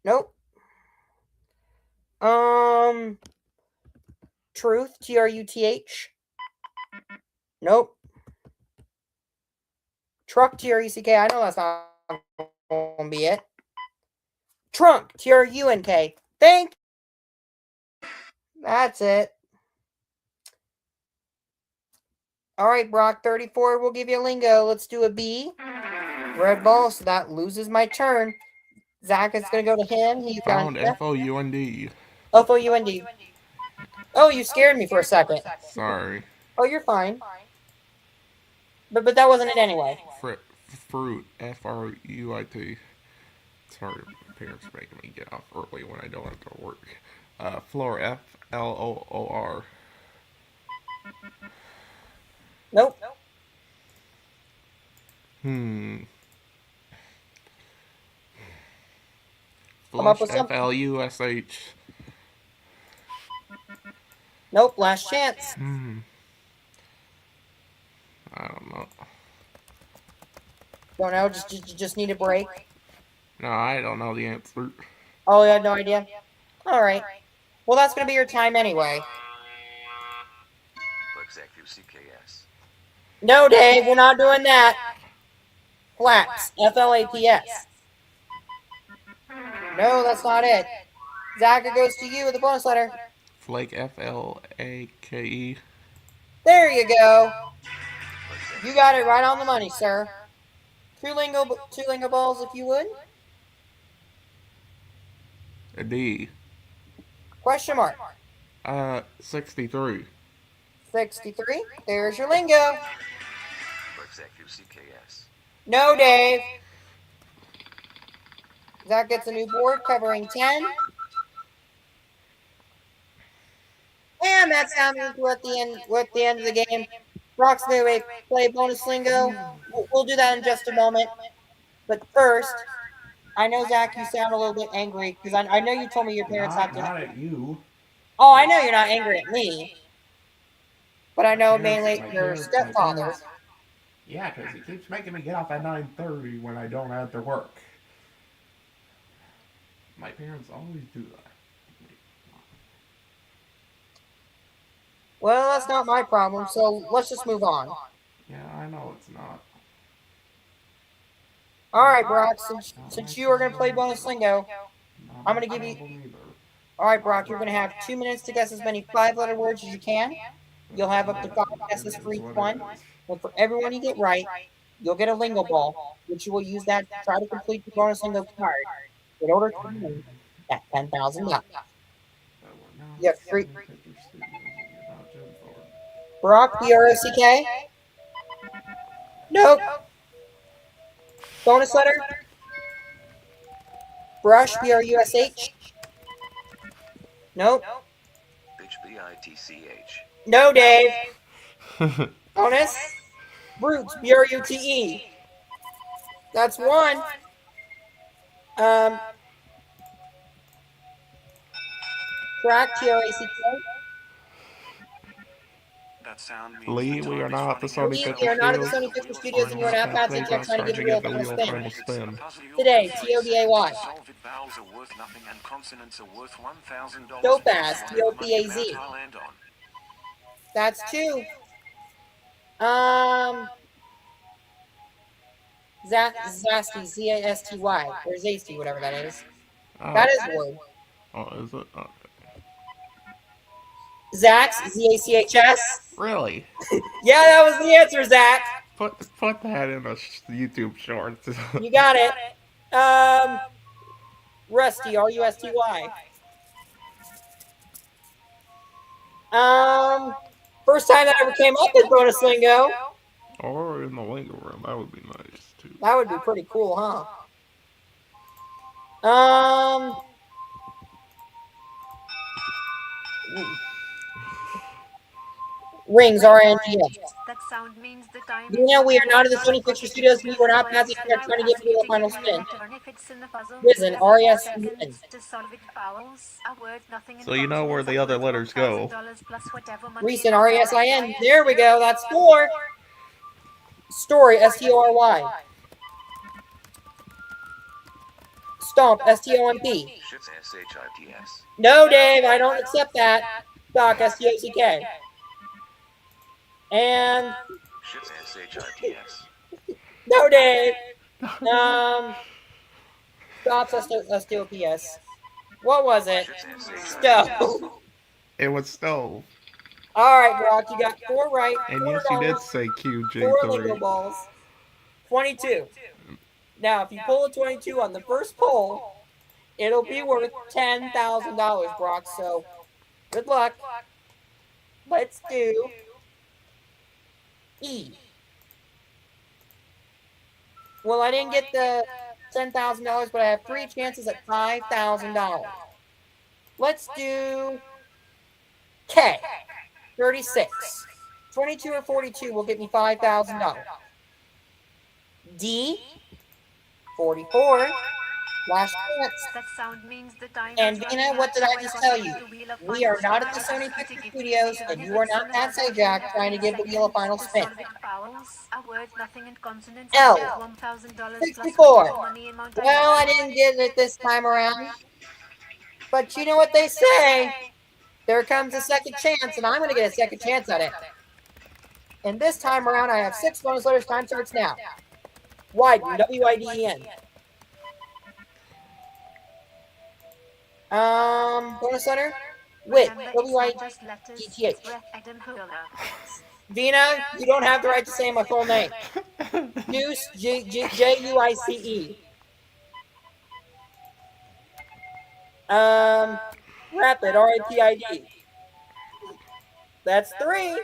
Nope. Truth. T-R-U-T-H. Nope. Truck. T-R-U-C-K. I know that's not going to be it. Trunk. T-R-U-N-K. Thank you. That's it. All right, Brock, 34 will give you a lingo. Let's do a B. Red ball, so that loses my turn. Zach is going to go to him. He's Found got F-O-U-N-D. F-O-U-N-D. Oh, you scared me for a second. Sorry. Oh, you're fine. But that wasn't it anyway. Fruit. F-R-U-I-T. Sorry, parents making me get off early when I don't have to work. Floor. F-L-O-O-R. Nope. Flush. F-L-U-S-H. Nope, last chance. I don't know. Don't know, just need a break. No, I don't know the answer. Oh, you had no idea? All right. Well, that's going to be your time anyway. No, Dave, we're not doing that. Flaps. F-L-A-P-S. No, that's not it. Zach, it goes to you with the bonus letter. Flake. F-L-A-K-E. There you go. You got it right on the money, sir. Two lingo balls, if you would. A D. Question mark. 63. 63. There's your lingo. XQCKS. No, Dave. Zach gets a new board covering 10. And that's how we're at the end. We're at the end of the game. Brock's new way play bonus lingo. We'll do that in just a moment. But first, I know Zach, you sound a little bit angry because I know you told me your parents have Not to. at you. Oh, I know you're not angry at me, but I know mainly My your parents, stepfather. Yeah, because he keeps making me get off at 9:30 when I don't have to work. My parents always do that. Well, that's not my problem. So let's just move on. Yeah, I know it's not. All right, Brock. Since you are going to play bonus lingo, I'm going to give you. All right, Brock. You're going to have 2 minutes to guess as many 5-letter words as you can. You'll have up to 5 guesses for each one. And for everyone you get right, you'll get a lingo ball, which you will use that to try to complete the bonus lingo card in order to win that $10,000. You have three. Brock, BROCK. Nope. Bonus letter. Brush, BRUSH. Nope. HBITCH. No, Dave. Bonus. Brute, BRUTE. That's one. Track, TRACK. That sound means Lee, the we time are is not the running Sony out. We are not at the Picture Sony Picture Studios, and you are not passing Studios. trying to give Trying the to wheel get final the wheel spin. final spin. Today, TODAY. Solve it, vowels are worth nothing and consonants are worth $1,000. Topaz, plus whatever money TOPAZ. amount I land on. That's two. Zasty, ZASTY, or Zasty, whatever that is. That is a word. Oh, is it? Zax, ZACHS. Really? Yeah, that was the answer, Zach. Put that in a YouTube short. You got it. Rusty, RUSTY. First time that ever came up in bonus lingo. Or in the lingo room, that would be nice too. That would be pretty cool, huh? Rings, RNGS. That sound means the time You know we are not in the Sony Picture Studios. We were not passing. We are trying to give you a final spin. Risen, RESN. So you know where the other letters go. Recent, RESIN. There we go. That's 4. Story, STORY. Stomp, STOMP. Shits SHITS. No, Dave, I don't accept that. Doc, STOCK. And Shits SHITS. no, Dave. Stops, STOPS. What was it? Stove. It was stove. All right, Brock, you got 4 right. And $4, yes, you did say 4 lingo QJ3. balls. 22. Now, if you pull a 22 on the first pull, it'll be worth $10,000, Brock. So, good luck. Let's do E. Well, I didn't get the $10,000, but I have 3 chances at $5,000. Let's do K. 36. 22 or 42 will get me $5,000. D. 44. Last chance. That sound means the time And Vina, what did I just tell you? We are not at the Sony Picture Studios, and you are not at Sajak trying to give the wheel a final spin. L. 64. Well, I didn't get it this time around. But you know what they say? There comes a second chance, and I'm going to get a second chance at it. And this time around, I have 6 bonus letters. Time starts now. Widen, WIDEN. Bonus letter? Wit, WIDTH. Vina, you don't have the right to say my full name. Juice, JUICE. Rapid, R-A-P-I-D. That's 3.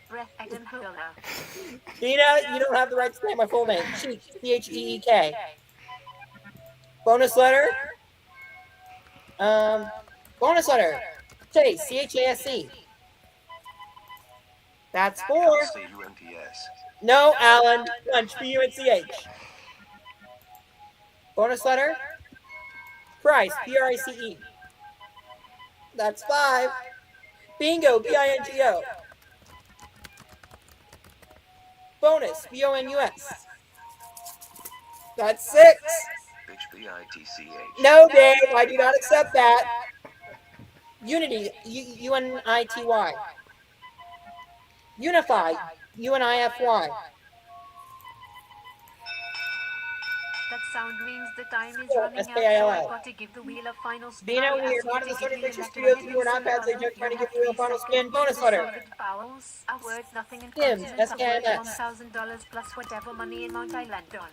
Breath and Hola. Dina, you don't have the right to say my full name. Cheek, C-H-E-E-K. Bonus letter. Bonus letter. Chase, C-H-A-S-E. That's 4. C-U-N-T-S. No, Alan. Punch, P-U-N-C-H. Bonus letter. Price, P-R-I-C-E. That's 5. Bingo, B-I-N-G-O. Bonus, B-O-N-U-S. That's 6. H-B-I-T-C-H. No, Dave, I do not accept that. Unity, U-N-I-T-Y. Unify, U-N-I-F-Y. That sound means the time is running out, so S-K-I-L-L. I've got to give the wheel a final spin. Dina, I we are ask you not in to the give Sony me Picture the Studios. letter You are not Pat St. Joke trying to give you a final spin. Bonus letter. Vowels, a word, nothing in Skims, consonants, a word, S-K-I-M-S. $1,000 plus whatever money amount I land on.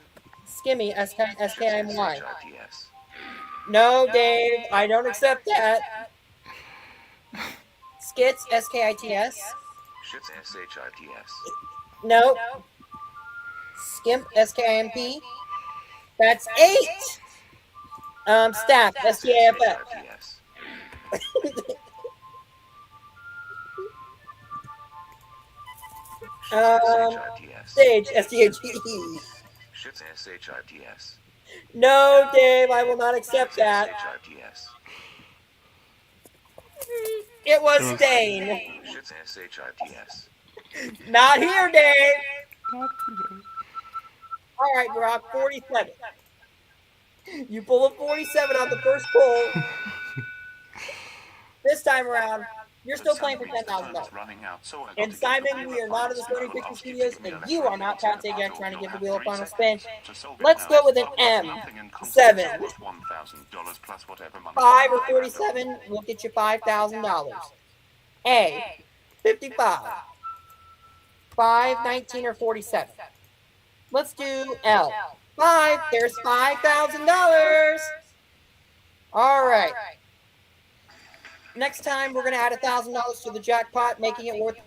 Skimmy, S-K-I-M-Y. S-H-I-T-S. No, Dave, I don't accept that. Skits, S-K-I-T-S. Shits, S-H-I-T-S. Nope. Skimp, S-K-I-M-P. That's 8. Staff, S-T-A-F-F. S-H-I-T-S. S-H-I-T-S. Stage, S-T-H-E-E. Shits, S-H-I-T-S. No, Dave, I will not accept that. S-H-I-T-S. It was Stain. Shits, S-H-I-T-S. Not here, Dave. All right, Brock, 47. You pull a 47 on the first pull. This time around, you're still playing for $10,000. And Simon, we are not in the Sony Picture Studios, and you are not Pat St. Joke trying to give the wheel a final spin. Let's go with an M. 7. 5 or 47 will get you $5,000. A. 55. 5, 19, or 47. Let's do L. 5. There's $5,000. All right. Next time, we're going to add $1,000 to the jackpot, making it worth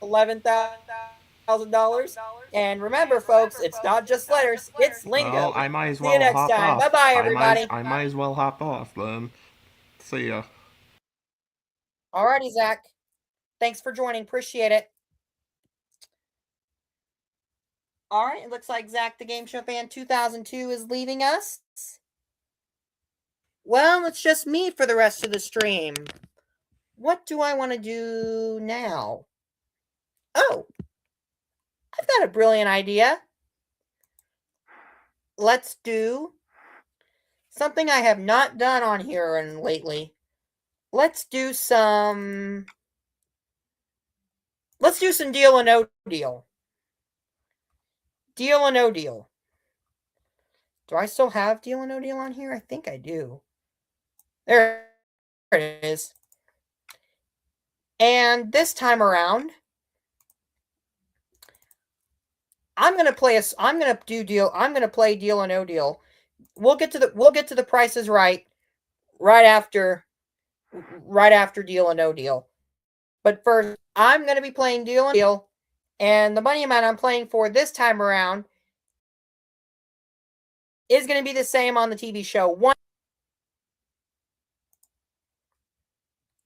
$11,000. And remember, folks, it's not just letters, it's lingo. Well, I might as See well you next hop time. off. Bye-bye, everybody. I might as well hop off then. See ya. Alrighty, Zach. Thanks for joining. Appreciate it. All right, it looks like Zach the Game Show Fan 2002 is leaving us. Well, it's just me for the rest of the stream. What do I want to do now? Oh, I've got a brilliant idea. Let's do something I have not done on here lately. Let's do some deal or no deal. Deal or no deal. Do I still have deal or no deal on here? I think I do. There it is. And this time around, I'm gonna play deal or no deal. We'll get to the prices right after deal or no deal. But first, I'm gonna be playing deal or no deal, and the money amount I'm playing for this time around is gonna be the same on the TV show.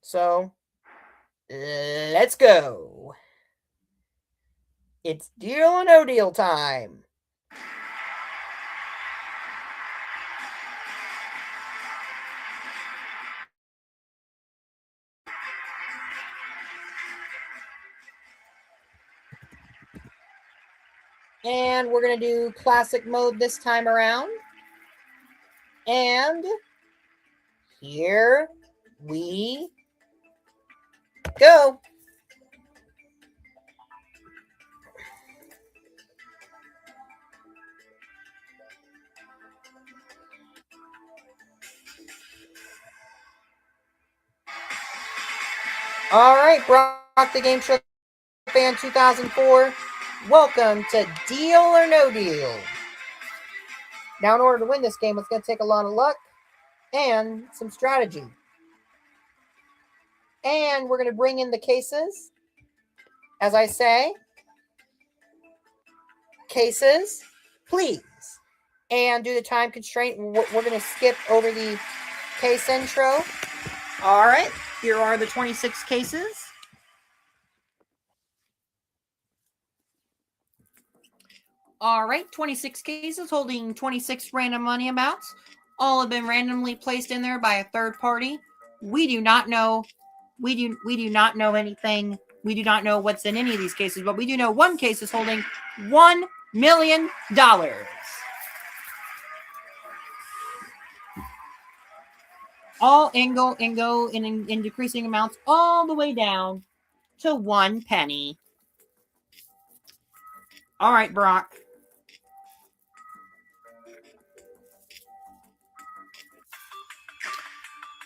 So let's go. It's deal or no deal time. And we're going to do classic mode this time around. And here we go. All right, Brock the Game Show Fan 2004. Welcome to Deal or No Deal. Now, in order to win this game, it's going to take a lot of luck and some strategy. And we're going to bring in the cases. As I say, cases, please. And due to time constraint, we're going to skip over the case intro. All right, here are the 26 cases. All right, 26 cases holding 26 random money amounts. All have been randomly placed in there by a third party. We do not know. We do not know anything. We do not know what's in any of these cases, but we do know one case is holding $1 million. All go in decreasing amounts all the way down to 1 penny. All right, Brock.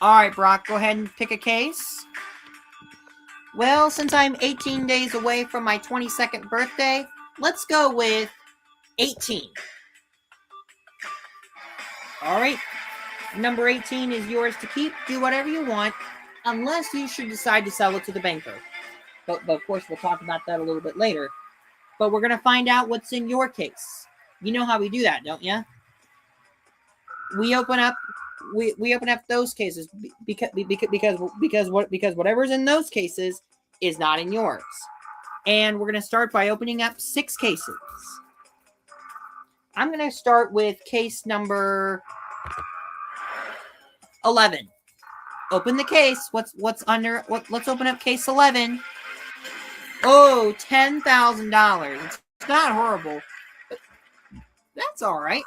All right, Brock, go ahead and pick a case. Well, since I'm 18 days away from my 22nd birthday, let's go with 18. All right. Number 18 is yours to keep. Do whatever you want, unless you should decide to sell it to the banker. But of course, we'll talk about that a little bit later. But we're going to find out what's in your case. You know how we do that, don't you? We open up those cases because whatever's in those cases is not in yours. And we're going to start by opening up 6 cases. I'm going to start with case number 11. Open the case. What's under? Let's open up case 11. Oh, $10,000. It's not horrible, but that's all right.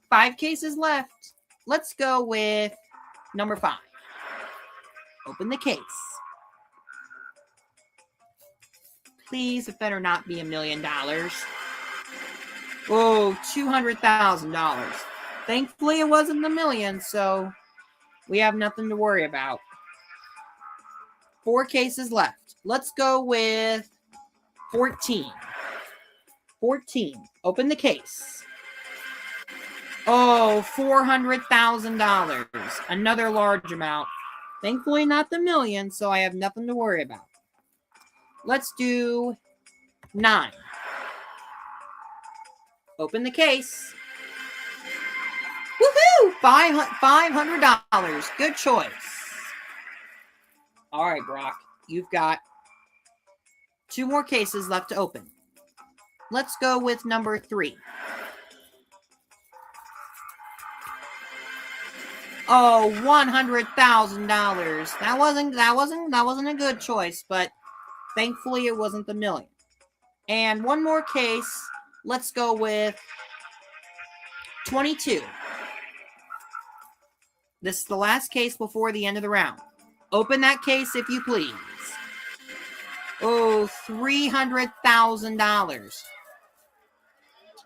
5 cases left. Let's go with number 5. Open the case. Please, it better not be $1 million. Oh, $200,000. Thankfully, it wasn't $1 million, so we have nothing to worry about. 4 cases left. Let's go with 14. 14. Open the case. Oh, $400,000. Another large amount. Thankfully, not the million, so I have nothing to worry about. Let's do 9. Open the case. Woohoo! $500. Good choice. All right, Brock. You've got 2 more cases left to open. Let's go with number 3. Oh, $100,000. That wasn't a good choice, but thankfully it wasn't the million. And 1 more case. Let's go with 22. This is the last case before the end of the round. Open that case if you please. Oh, $300,000.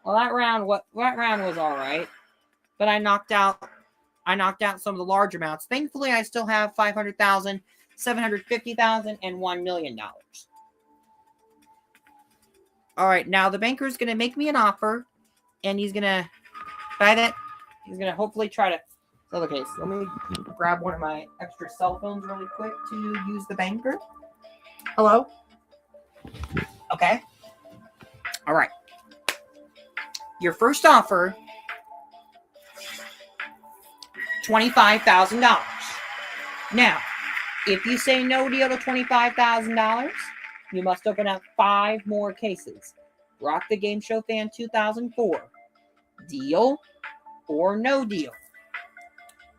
Well, that round was all right, but I knocked out some of the large amounts. Thankfully, I still have $500,000, $750,000, and $1 million. All right, now the banker is going to make me an offer, and he's going to buy that. He's going to hopefully try to sell the case. Let me grab one of my extra cell phones really quick to use the banker. Hello? Okay. All right. Your first offer, $25,000. Now, if you say no deal to $25,000, you must open up 5 more cases. Rock the Game Show Fan 2004. Deal or no deal?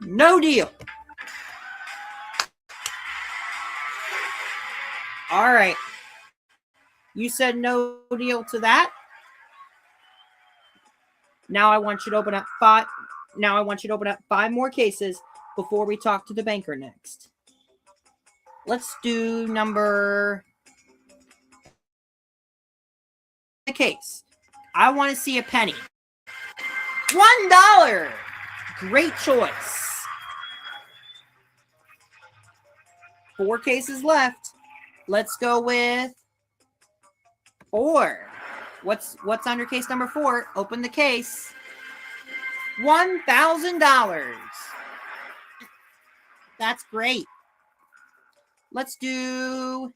No deal. All right. You said no deal to that. Now I want you to open up 5. Now I want you to open up 5 more cases before we talk to the banker next. Let's do number the case. I want to see a penny. $1. Great choice. 4 cases left. Let's go with 4. What's under case number 4? Open the case. $1,000. That's great. Let's do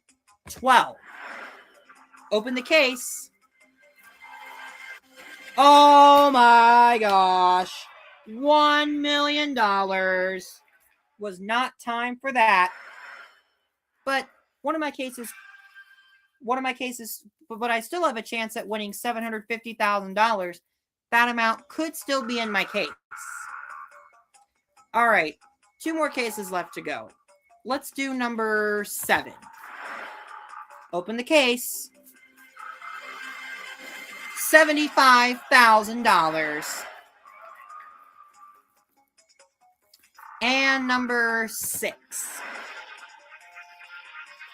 12. Open the case. Oh my gosh. $1 million. Was not time for that. But one of my cases, but I still have a chance at winning $750,000. That amount could still be in my case. All right, 2 more cases left to go. Let's do number 7. Open the case. $75,000. And number 6.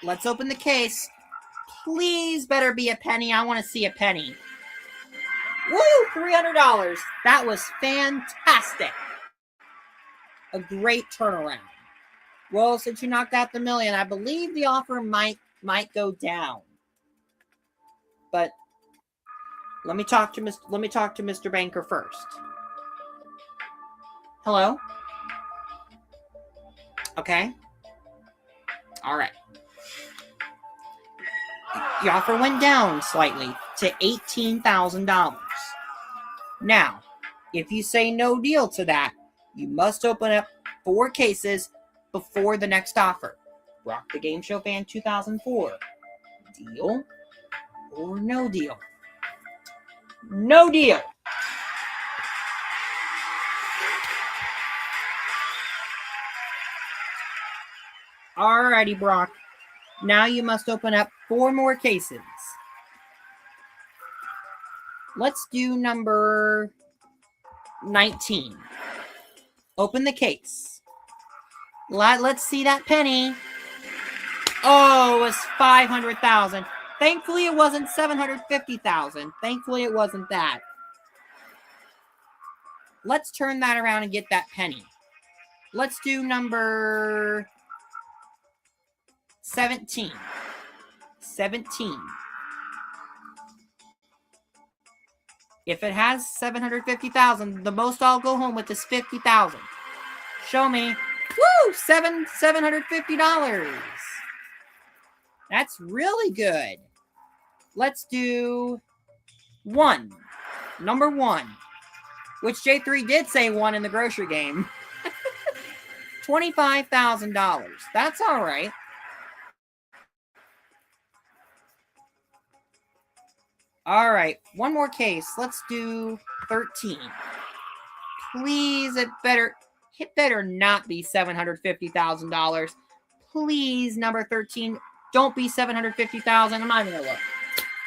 Let's open the case. Please better be a penny. I want to see a penny. Woo! $300. That was fantastic. A great turnaround. Well, since you knocked out the million, I believe the offer might go down. But let me talk to Mr. Banker first. Hello? Okay. All right. The offer went down slightly to $18,000. Now, if you say no deal to that, you must open up 4 cases before the next offer. Rock the Game Show Fan 2004. Deal or no deal? No deal. Alrighty, Brock. Now you must open up 4 more cases. Let's do number 19. Open the case. Let's see that penny. Oh, it was $500,000. Thankfully, it wasn't $750,000. Thankfully, it wasn't that. Let's turn that around and get that penny. Let's do number 17. 17. If it has $750,000, the most I'll go home with is $50,000. Show me. Woo! $750. That's really good. Let's do 1. Number 1. Which J3 did say 1 in the grocery game. $25,000. That's all right. All right, 1 more case. Let's do 13. Please, it better not be $750,000. Please, number 13, don't be $750,000. I'm not even gonna look.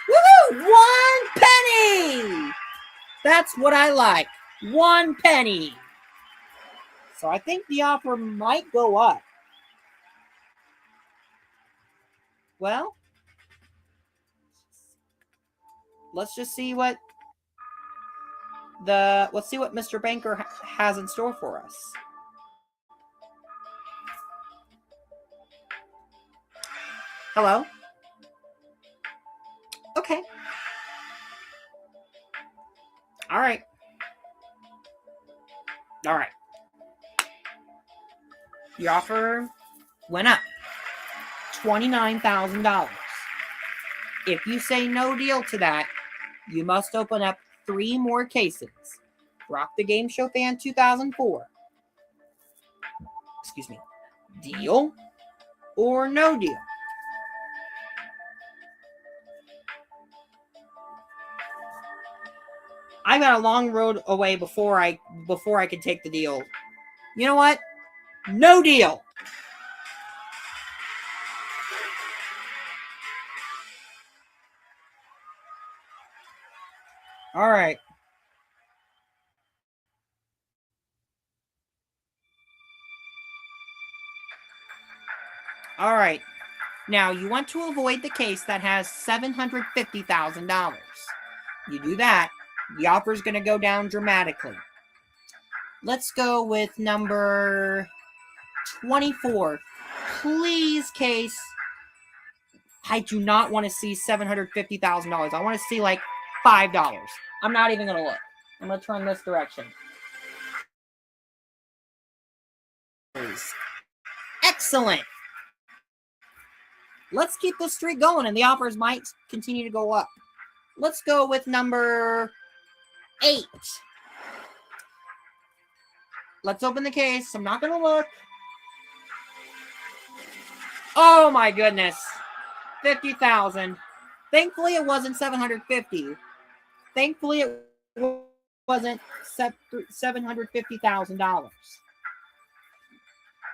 Woohoo! 1 penny. That's what I like. 1 penny. So I think the offer might go up. Well, let's just see what Mr. Banker has in store for us. Hello? Okay. All right. All right. The offer went up. $29,000. If you say no deal to that, you must open up 3 more cases. Rock the Game Show Fan 2004. Excuse me. Deal or no deal? I got a long road away before I can take the deal. You know what? No deal. All right. All right. Now, you want to avoid the case that has $750,000. You do that, the offer is going to go down dramatically. Let's go with number 24. Please, case. I do not want to see $750,000. I want to see like $5. I'm not even going to look. I'm going to turn this direction. Excellent. Let's keep this streak going, and the offers might continue to go up. Let's go with number 8. Let's open the case. I'm not going to look. Oh, my goodness. 50,000. Thankfully, it wasn't 750. Thankfully, it wasn't $750,000.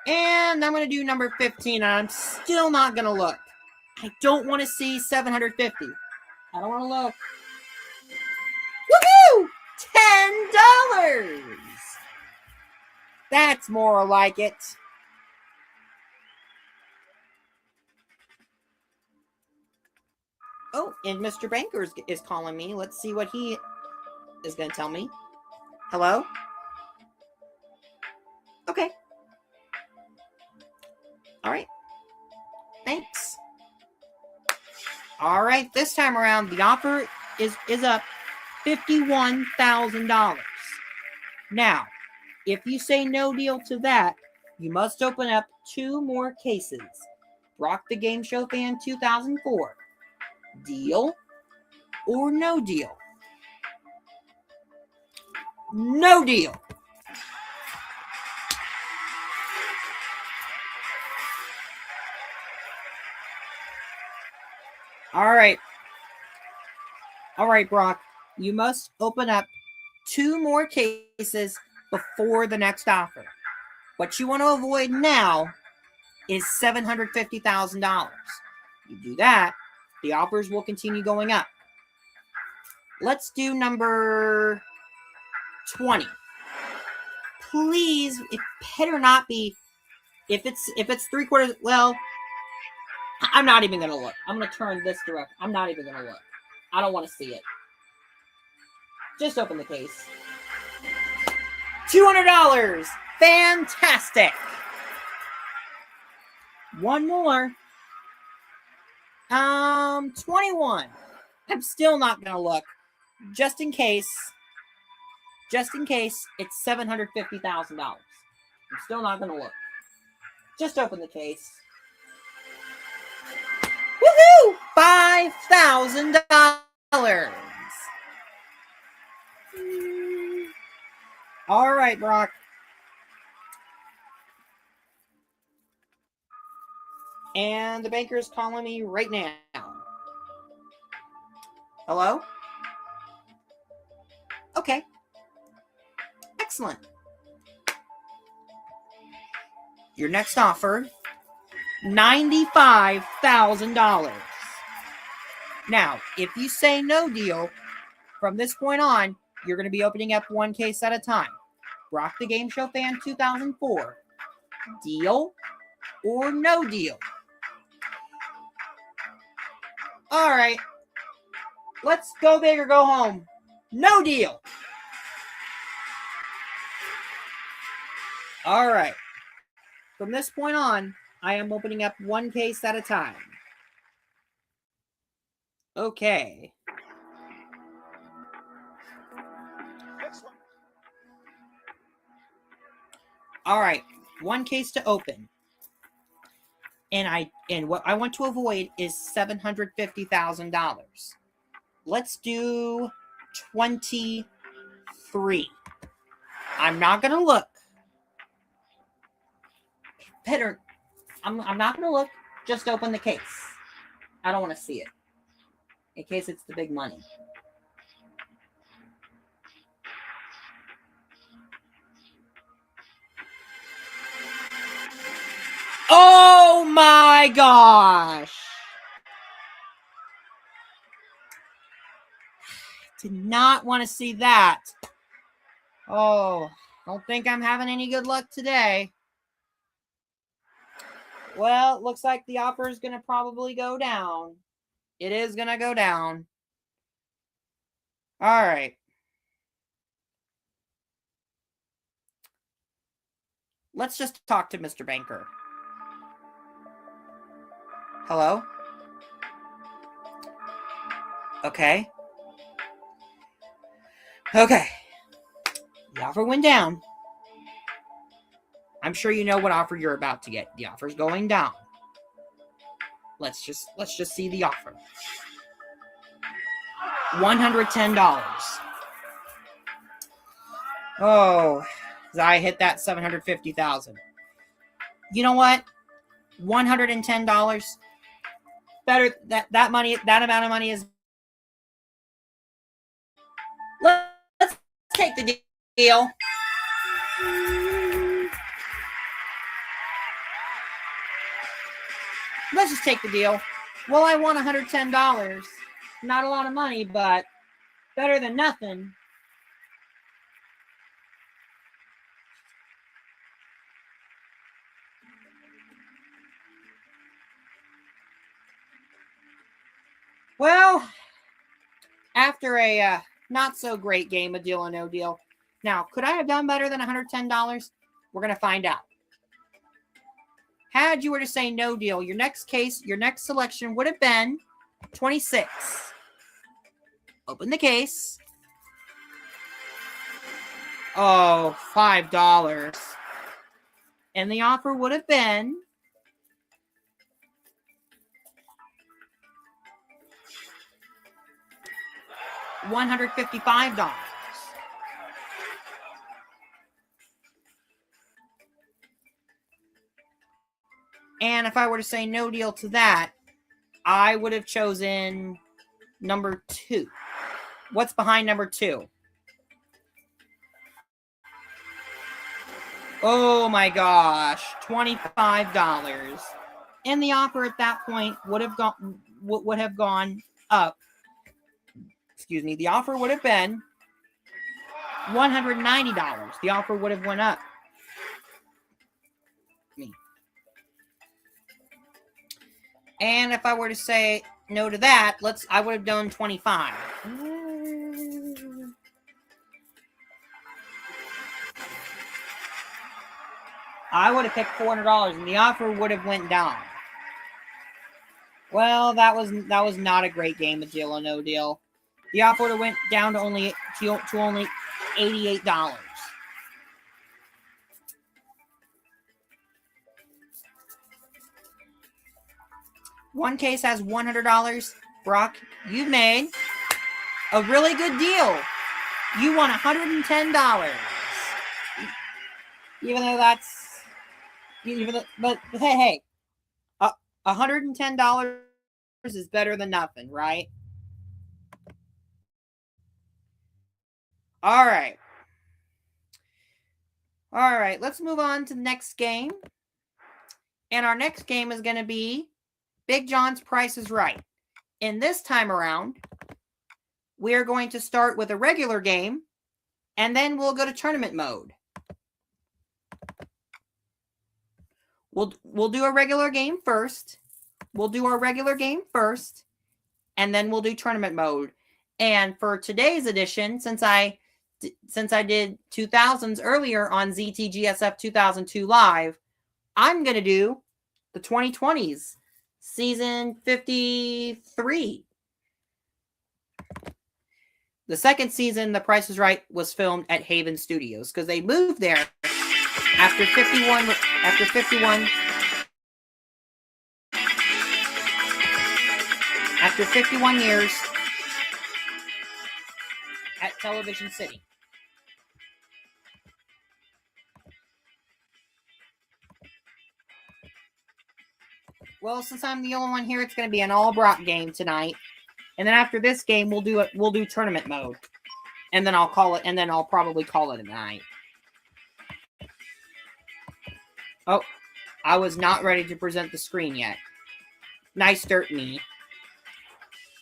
And I'm going to do number 15. I'm still not going to look. I don't want to see 750. I don't want to look. Woohoo! $10. That's more like it. Oh, and Mr. Banker is calling me. Let's see what he is going to tell me. Hello? Okay. All right. Thanks. All right. This time around, the offer is up $51,000. Now, if you say no deal to that, you must open up 2 more cases. Brock the Game Show Fan 2004. Deal or no deal? No deal. All right. All right, Brock. You must open up 2 more cases before the next offer. What you want to avoid now is $750,000. You do that, the offers will continue going up. Let's do number 20. Please, it better not be. If it's 3/4, well, I'm not even going to look. I'm going to turn this direct. I'm not even going to look. I don't want to see it. Just open the case. $200. Fantastic. One more. 21. I'm still not going to look. Just in case it's $750,000. I'm still not going to look. Just open the case. Woohoo! $5,000. All right, Brock. And the banker is calling me right now. Hello? Okay. Excellent. Your next offer, $95,000. Now, if you say no deal, from this point on, you're going to be opening up 1 case at a time. Brock the Game Show Fan 2004. Deal or no deal? All right. Let's go big or go home. No deal. All right. From this point on, I am opening up 1 case at a time. Okay. All right. 1 case to open. And what I want to avoid is $750,000. Let's do 23. I'm not going to look. Better. I'm not going to look. Just open the case. I don't want to see it. In case it's the big money. Oh my gosh. Did not want to see that. Oh, don't think I'm having any good luck today. Well, it looks like the offer is going to probably go down. It is going to go down. All right. Let's just talk to Mr. Banker. Hello? Okay. Okay. The offer went down. I'm sure you know what offer you're about to get. The offer's going down. Let's just see the offer. $110. Oh, I hit that 750,000. You know what? $110. Better that money, that amount of money is. Let's take the deal. Let's just take the deal. Well, I won $110. Not a lot of money, but better than nothing. Well, after a not so great game of Deal or No Deal. Now, could I have done better than $110? We're going to find out. Had you were to say no deal, your next selection would have been 26. Open the case. Oh, $5. And the offer would have been $155. And if I were to say no deal to that, I would have chosen number 2. What's behind number 2? Oh my gosh, $25. And the offer at that point would have gone up. Excuse me. The offer would have been $190. The offer would have went up. And if I were to say no to that, I would have done 25. I would have picked $400 and the offer would have went down. Well, that was not a great game of Deal or No Deal. The offer would have went down to only $88. One case has $100. Brock, you've made a really good deal. You won $110. But hey, $110 is better than nothing, right? All right. Let's move on to the next game. And our next game is going to be Big John's Price is Right. And this time around, we're going to start with a regular game, and then we'll go to tournament mode. We'll do a regular game first. And then we'll do tournament mode. And for today's edition, since I did 2000s earlier on ZTGSF 2002 Live, I'm going to do the 2020s, season 53. The second season, The Price is Right, was filmed at Haven Studios because they moved there after 51 years at Television City. Well, since I'm the only one here, it's going to be an all Brock game tonight. And then after this game, we'll do tournament mode. And then I'll probably call it a night. Oh, I was not ready to present the screen yet. Nice dirt me.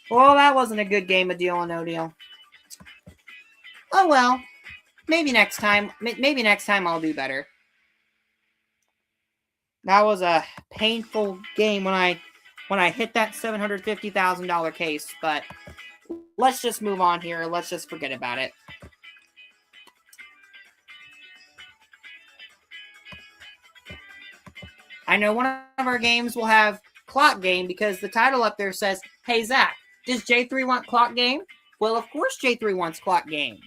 Well, that wasn't a good game of Deal or No Deal. Oh well. Maybe next time I'll do better. That was a painful game when I hit that $750,000 case, but let's just move on here. Let's just forget about it. I know one of our games will have clock game because the title up there says, "Hey Zach, does J3 want clock game?" Well, of course J3 wants clock game.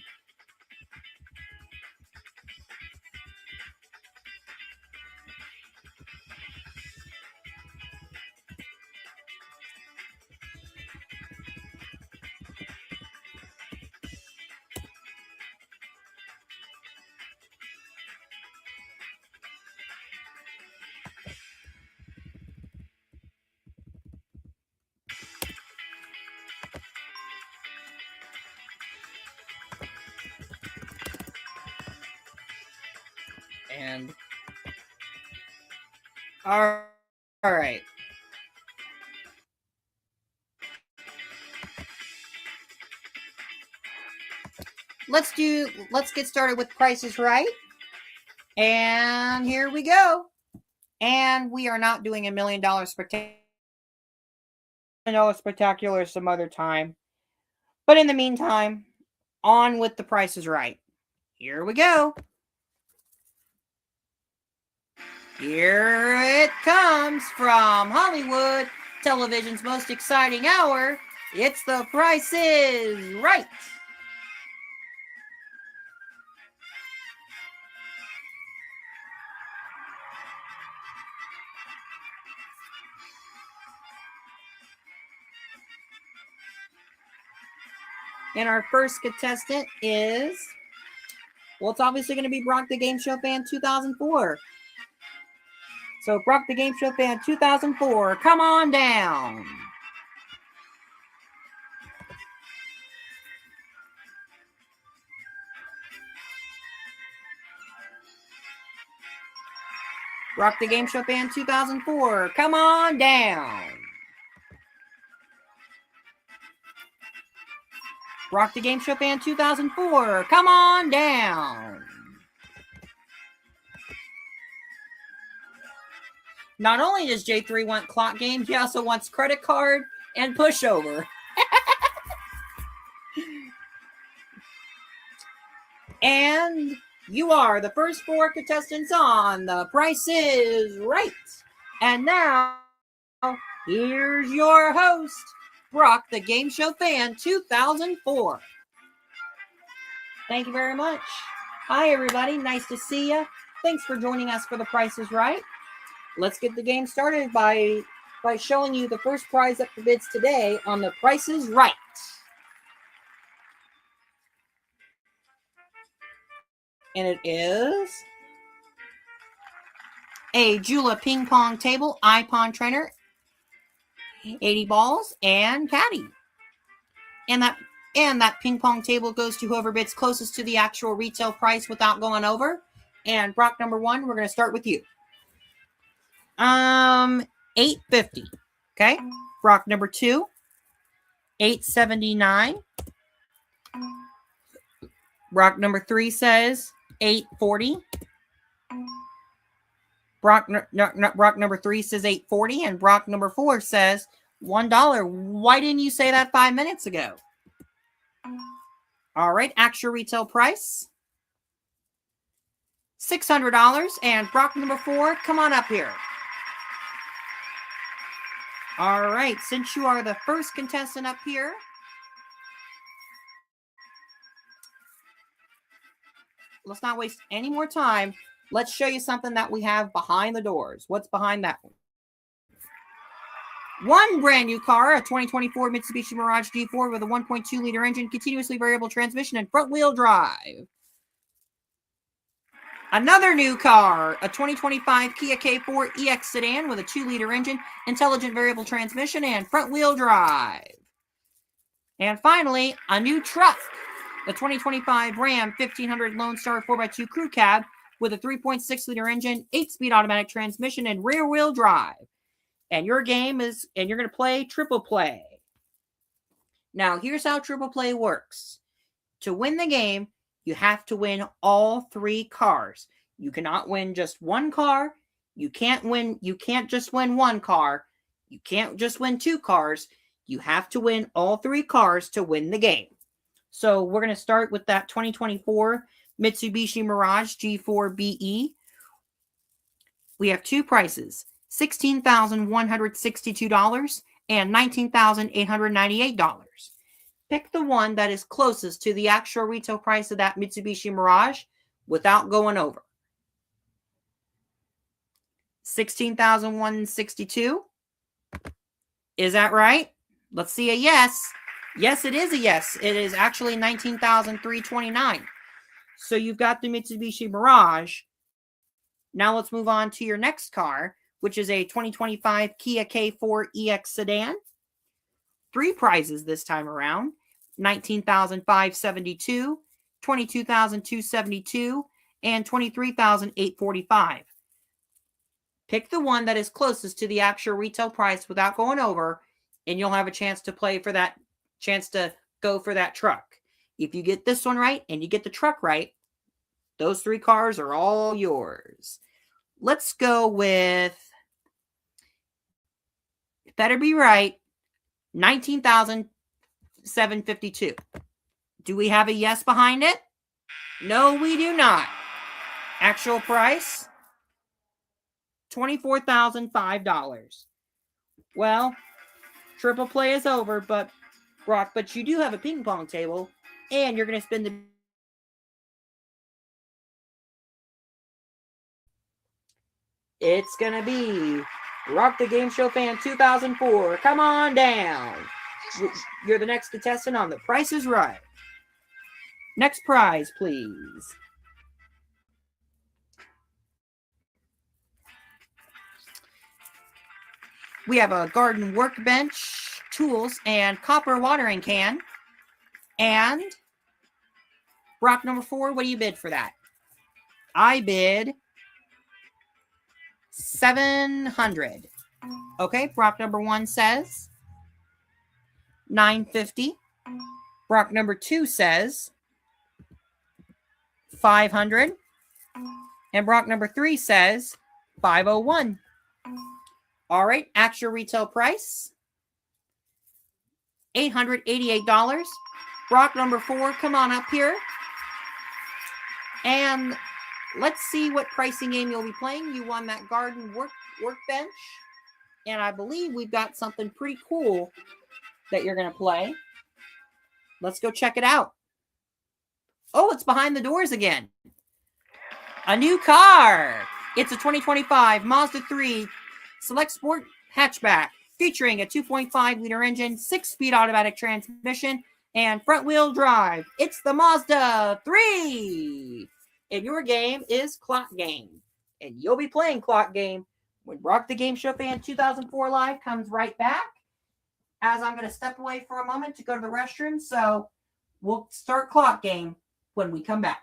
And all right. Let's get started with Price is Right. And here we go. And we are not doing $1 million spectacular some other time. But in the meantime, on with the Price is Right. Here we go. Here it comes from Hollywood, television's most exciting hour. It's the Price is Right. And our first contestant is, well, it's obviously going to be Brock the Game Show Fan 2004. So, Brock the Game Show Fan 2004, come on down. Brock the Game Show Fan 2004, come on down. Brock the Game Show Fan 2004, come on down. Not only does J3 want clock game, he also wants credit card and pushover. And you are the first 4 contestants on The Price is Right. And now, here's your host, Brock the Game Show Fan 2004. Thank you very much. Hi, everybody. Nice to see you. Thanks for joining us for The Price is Right. Let's get the game started by showing you the first prize up for bids today on The Price is Right. And it is a Jula ping pong table, iPod trainer, 80 balls, and caddy. And that ping pong table goes to whoever bids closest to the actual retail price without going over. And Brock number 1, we're going to start with you. $8.50. Okay. Brock number 2, $8.79. Brock number 3 says $8.40. Brock number 3 says $8.40, and Brock number 4 says $1. Why didn't you say that 5 minutes ago? All right, actual retail price $600, and Brock number 4, come on up here. All right, since you are the first contestant up here, let's not waste any more time. Let's show you something that we have behind the doors. What's behind that one? One brand new car, a 2024 Mitsubishi Mirage G4 with a 1.2-liter engine, continuously variable transmission, and front-wheel drive. Another new car, a 2025 Kia K4 EX sedan with a 2-liter engine, intelligent variable transmission, and front-wheel drive. And finally, a new truck, the 2025 Ram 1500 Lone Star 4x2 Crew Cab with a 3.6-liter engine, 8-speed automatic transmission, and rear-wheel drive. And your game is, and you're going to play Triple Play. Now, here's how Triple Play works. To win the game, you have to win all 3 cars. You cannot win just one car. You can't just win one car. You can't just win 2 cars. You have to win all 3 cars to win the game. So we're going to start with that 2024 Mitsubishi Mirage G4 BE. We have 2 prices, $16,162 and $19,898. Pick the one that is closest to the actual retail price of that Mitsubishi Mirage without going over. $16,162. Is that right? Let's see a yes. Yes, it is a yes. It is actually $19,329. So you've got the Mitsubishi Mirage. Now let's move on to your next car, which is a 2025 Kia K4 EX sedan. 3 prizes this time around. $19,572, $22,272, and $23,845. Pick the one that is closest to the actual retail price without going over, and you'll have a chance to play for that chance to go for that truck. If you get this one right and you get the truck right, those 3 cars are all yours. Let's go with, better be right, $19,752. Do we have a yes behind it? No, we do not. Actual price, $24,005. Well, triple play is over, but Brock, but you do have a ping pong table, and you're going to spin the. It's going to be Rock the Game Show Fan 2004. Come on down. You're the next contestant on The Price is Right. Next prize, please. We have a garden workbench, tools, and copper watering can. And Brock number 4, what do you bid for that? I bid $700. Okay, Brock number 1 says $950. Brock number 2 says $500. And Brock number 3 says $501. All right, actual retail price, $888. Brock number 4, come on up here. And let's see what pricing game you'll be playing. You won that garden workbench. And I believe we've got something pretty cool that you're going to play. Let's go check it out. Oh, it's behind the doors again. A new car. It's a 2025 Mazda 3 Select Sport hatchback featuring a 2.5-liter engine, 6-speed automatic transmission, and front-wheel drive. It's the Mazda 3. And your game is Clock Game. And you'll be playing Clock Game when Rock the Game Show Fan 2004 Live comes right back. As I'm going to step away for a moment to go to the restroom. So we'll start Clock Game when we come back.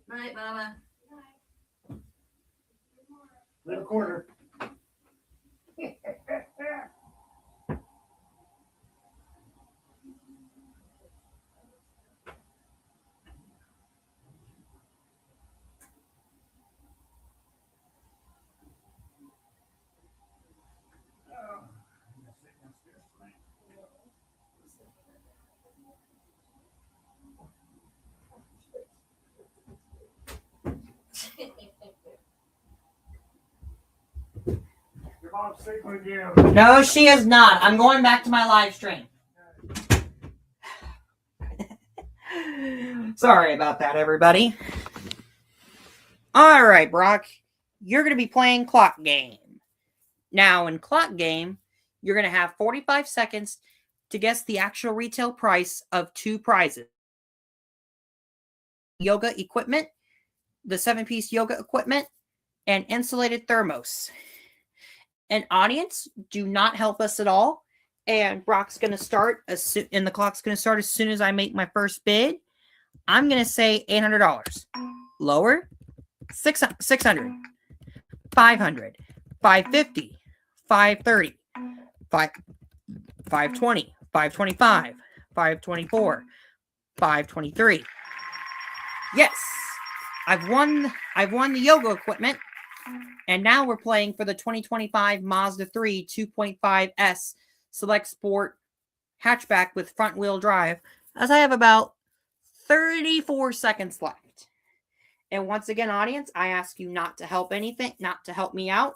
Night, Mama. Little quarter. Your mom's sick again. No, she is not. I'm going back to my live stream. Sorry about that, everybody. All right, Brock. You're going to be playing Clock Game. Now, in Clock Game, you're going to have 45 seconds to guess the actual retail price of two prizes. Yoga equipment, the 7-piece yoga equipment, and insulated thermos. And audience, do not help us at all. And Brock's going to start, and the clock's going to start as soon as I make my first bid. I'm going to say $800. Lower, 600, 500, 550, 530, 520, 525, 524, 523. Yes, I've won the yoga equipment, and now we're playing for the 2025 Mazda 3 2.5S Select Sport hatchback with front wheel drive, as I have about 34 seconds left. And once again, audience, I ask you not to help me out,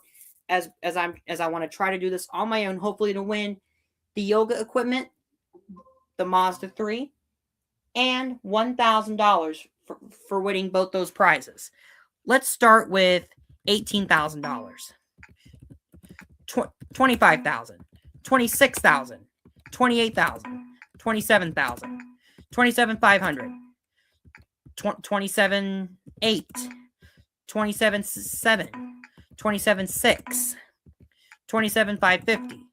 as I want to try to do this on my own, hopefully to win the yoga equipment, the Mazda 3, and $1,000 for winning both those prizes. Let's start with $18,000, $25,000, $26,000, $28,000, $27,000, $27,500, $27,800, $27,700, $27,600, $27,550,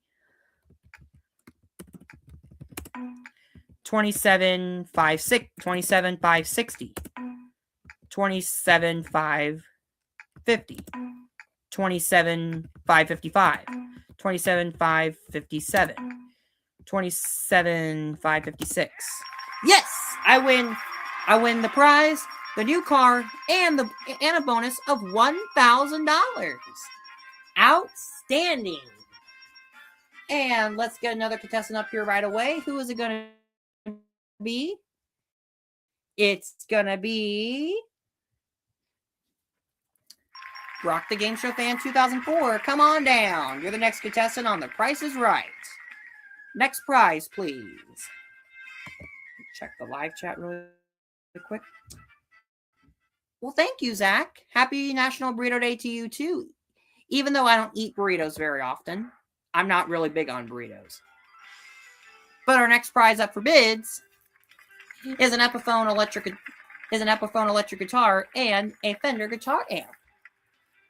$27,560, $27,560, $27,550, $27,555, $27,557, $27,556. Yes, I win the prize, the new car, and a bonus of $1,000. Outstanding. And let's get another contestant up here right away. Who is it going to be? It's going to be Brock the Game Show Fan 2004. Come on down. You're the next contestant on The Price is Right. Next prize, please. Check the live chat really quick. Well, thank you, Zach. Happy National Burrito Day to you, too. Even though I don't eat burritos very often, I'm not really big on burritos. But our next prize up for bids is an Epiphone electric guitar and a Fender guitar amp.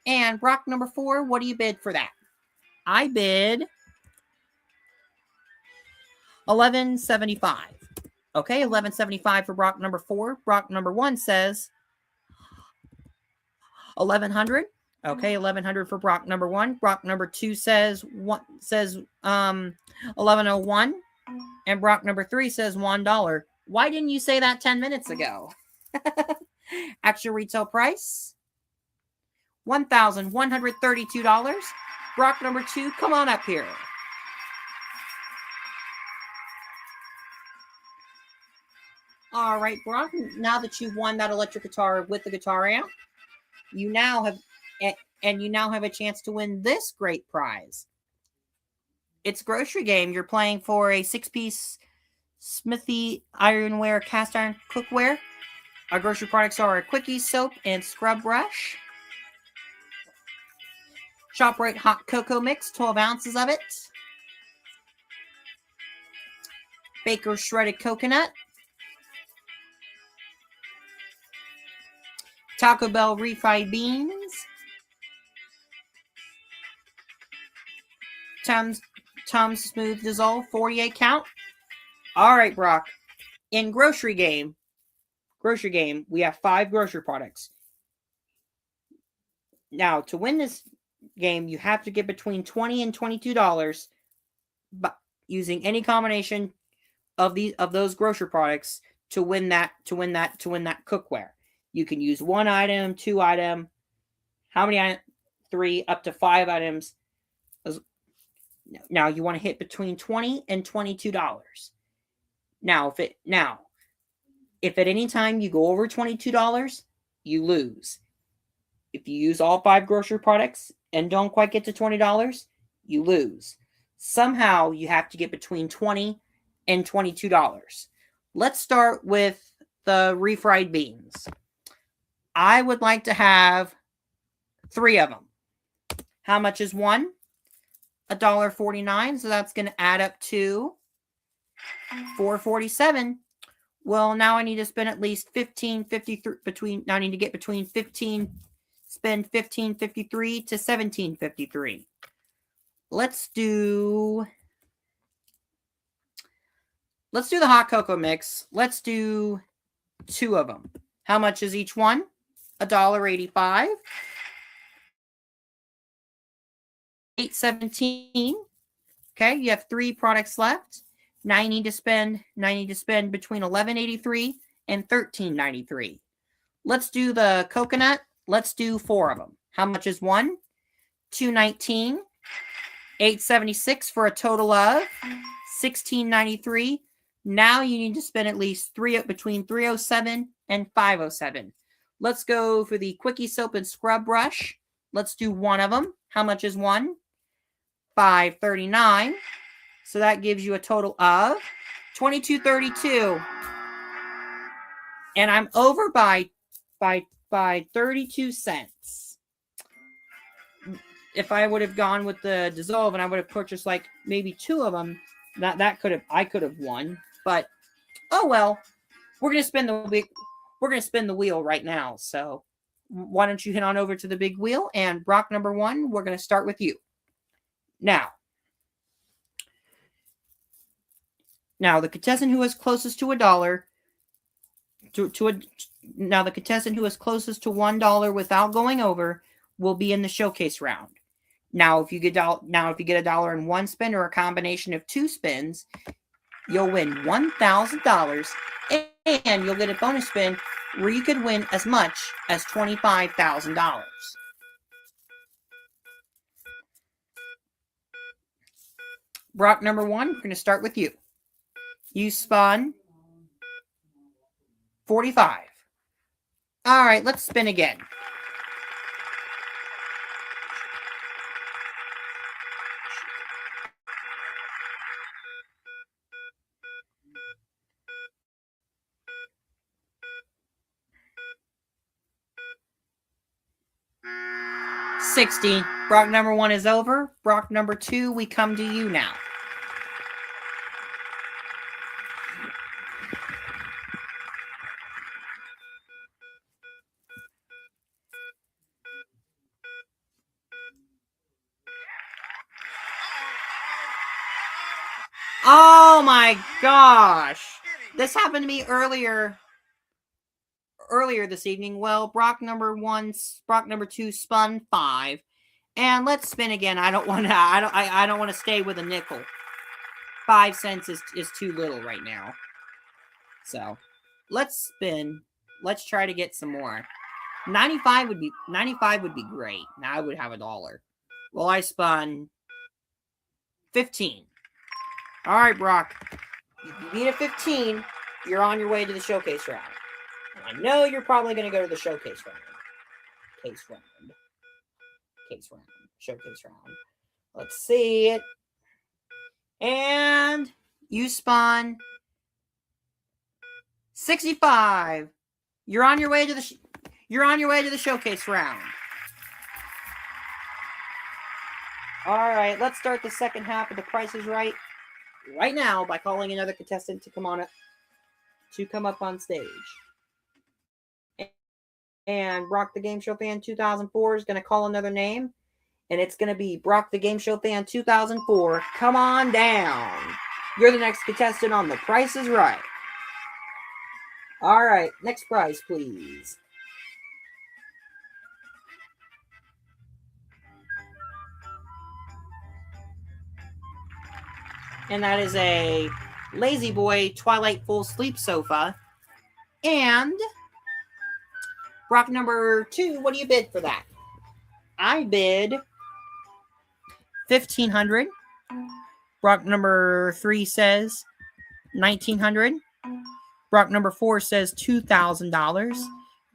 And Brock number 4, what do you bid for that? I bid $1,175. Okay, $1,175 for Brock number 4. Brock number 1 says $1,100. Okay, $1,100 for Brock number 1. Brock number 2 says $1,101, and Brock number 3 says $1. Why didn't you say that 10 minutes ago? Actual retail price $1,132. Brock number 2, come on up here. All right, Brock. Now that you've won that electric guitar with the guitar amp, you now have a chance to win this great prize. It's grocery game. You're playing for a 6-piece Smithy ironware cast iron cookware. Our grocery products are a quickie soap and scrub brush. ShopRite hot cocoa mix, 12 ounces of it. Baker's shredded coconut. Taco Bell refried beans. Tums Smooth Dissolve 48 count. All right, Brock. In grocery game, we have 5 grocery products. Now, to win this game, you have to get between $20 and $22 using any combination of those grocery products to win that cookware. You can use 1 item, 2 item, how many items? 3 up to 5 items. Now you want to hit between $20 and $22. Now, if at any time you go over $22, you lose. If you use all 5 grocery products and don't quite get to $20, you lose. Somehow you have to get between $20 and $22. Let's start with the refried beans. I would like to have 3 of them. How much is one? $1.49. So that's going to add up to $4.47. Well, now I need to spend at least $15.53 now I need to get between spend $15.53 to $17.53. Let's do the hot cocoa mix. Let's do 2 of them. How much is each one? $1.85. $8.17. Okay, you have 3 products left. Now you need to spend between $11.83 and $13.93. Let's do the coconut. Let's do 4 of them. How much is one? $2.19. $8.76 for a total of $16.93. Now you need to spend at least between $3.07 and $5.07. Let's go for the Quickie Soap and Scrub Brush. Let's do 1 of them. How much is one? $5.39. So that gives you a total of $22.32. And I'm over by 32 cents. If I would have gone with the dissolve and I would have purchased like maybe 2 of them, I could have won. But oh well, we're gonna spin the wheel right now. So why don't you head on over to the big wheel, and Brock number 1, we're gonna start with you. Now the contestant who is closest to $1 now the contestant who is closest to $1 without going over will be in the showcase round. Now, if you get $1 in 1 spin or a combination of 2 spins, you'll win $1,000, and you'll get a bonus spin where you could win as much as $25,000. Brock number 1, we're going to start with you. You spun 45. All right, let's spin again. $60. Brock number 1 is over. Brock number 2, we come to you now. Oh my gosh. This happened to me earlier this evening. Well, Brock number 2 spun 5. And let's spin again. I don't want to stay with a nickel. 5 cents is too little right now. So, let's spin. Let's try to get some more. 95 would be great. Now I would have $1. Well, I spun 15. All right, Brock. If you beat a 15, you're on your way to the showcase round. I know you're probably going to go to the showcase round. Showcase round. Let's see it. And you spun 65. You're on your way to the showcase round. All right, let's start the second half of The Price is Right now by calling another contestant to come up on stage. And Brock the Game Show Fan 2004 is going to call another name. And it's going to be Brock the Game Show Fan 2004. Come on down. You're the next contestant on The Price is Right. All right, next prize, please. And that is a Lazy Boy Twilight Full Sleep Sofa. And Brock number 2, what do you bid for that? I bid $1,500. Brock number 3 says $1,900. Brock number 4 says $2,000.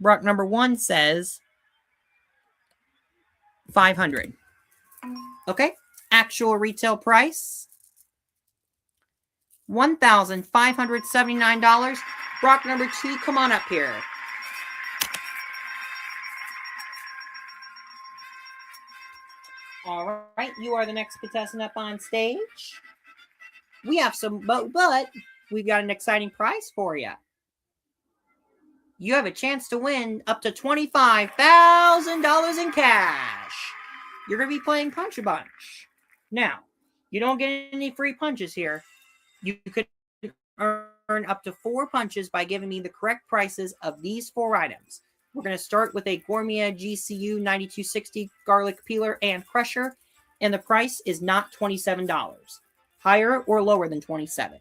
Brock number 1 says $500. Okay. Actual retail price $1,579. Brock number 2, come on up here. All right, you are the next contestant up on stage. We have some, but we've got an exciting prize for you. You have a chance to win up to $25,000 in cash. You're going to be playing Punch a Bunch. Now, you don't get any free punches here. You could earn up to 4 punches by giving me the correct prices of these 4 items. We're going to start with a Gourmet GCU 9260 garlic peeler and crusher, and the price is not $27. Higher or lower than $27?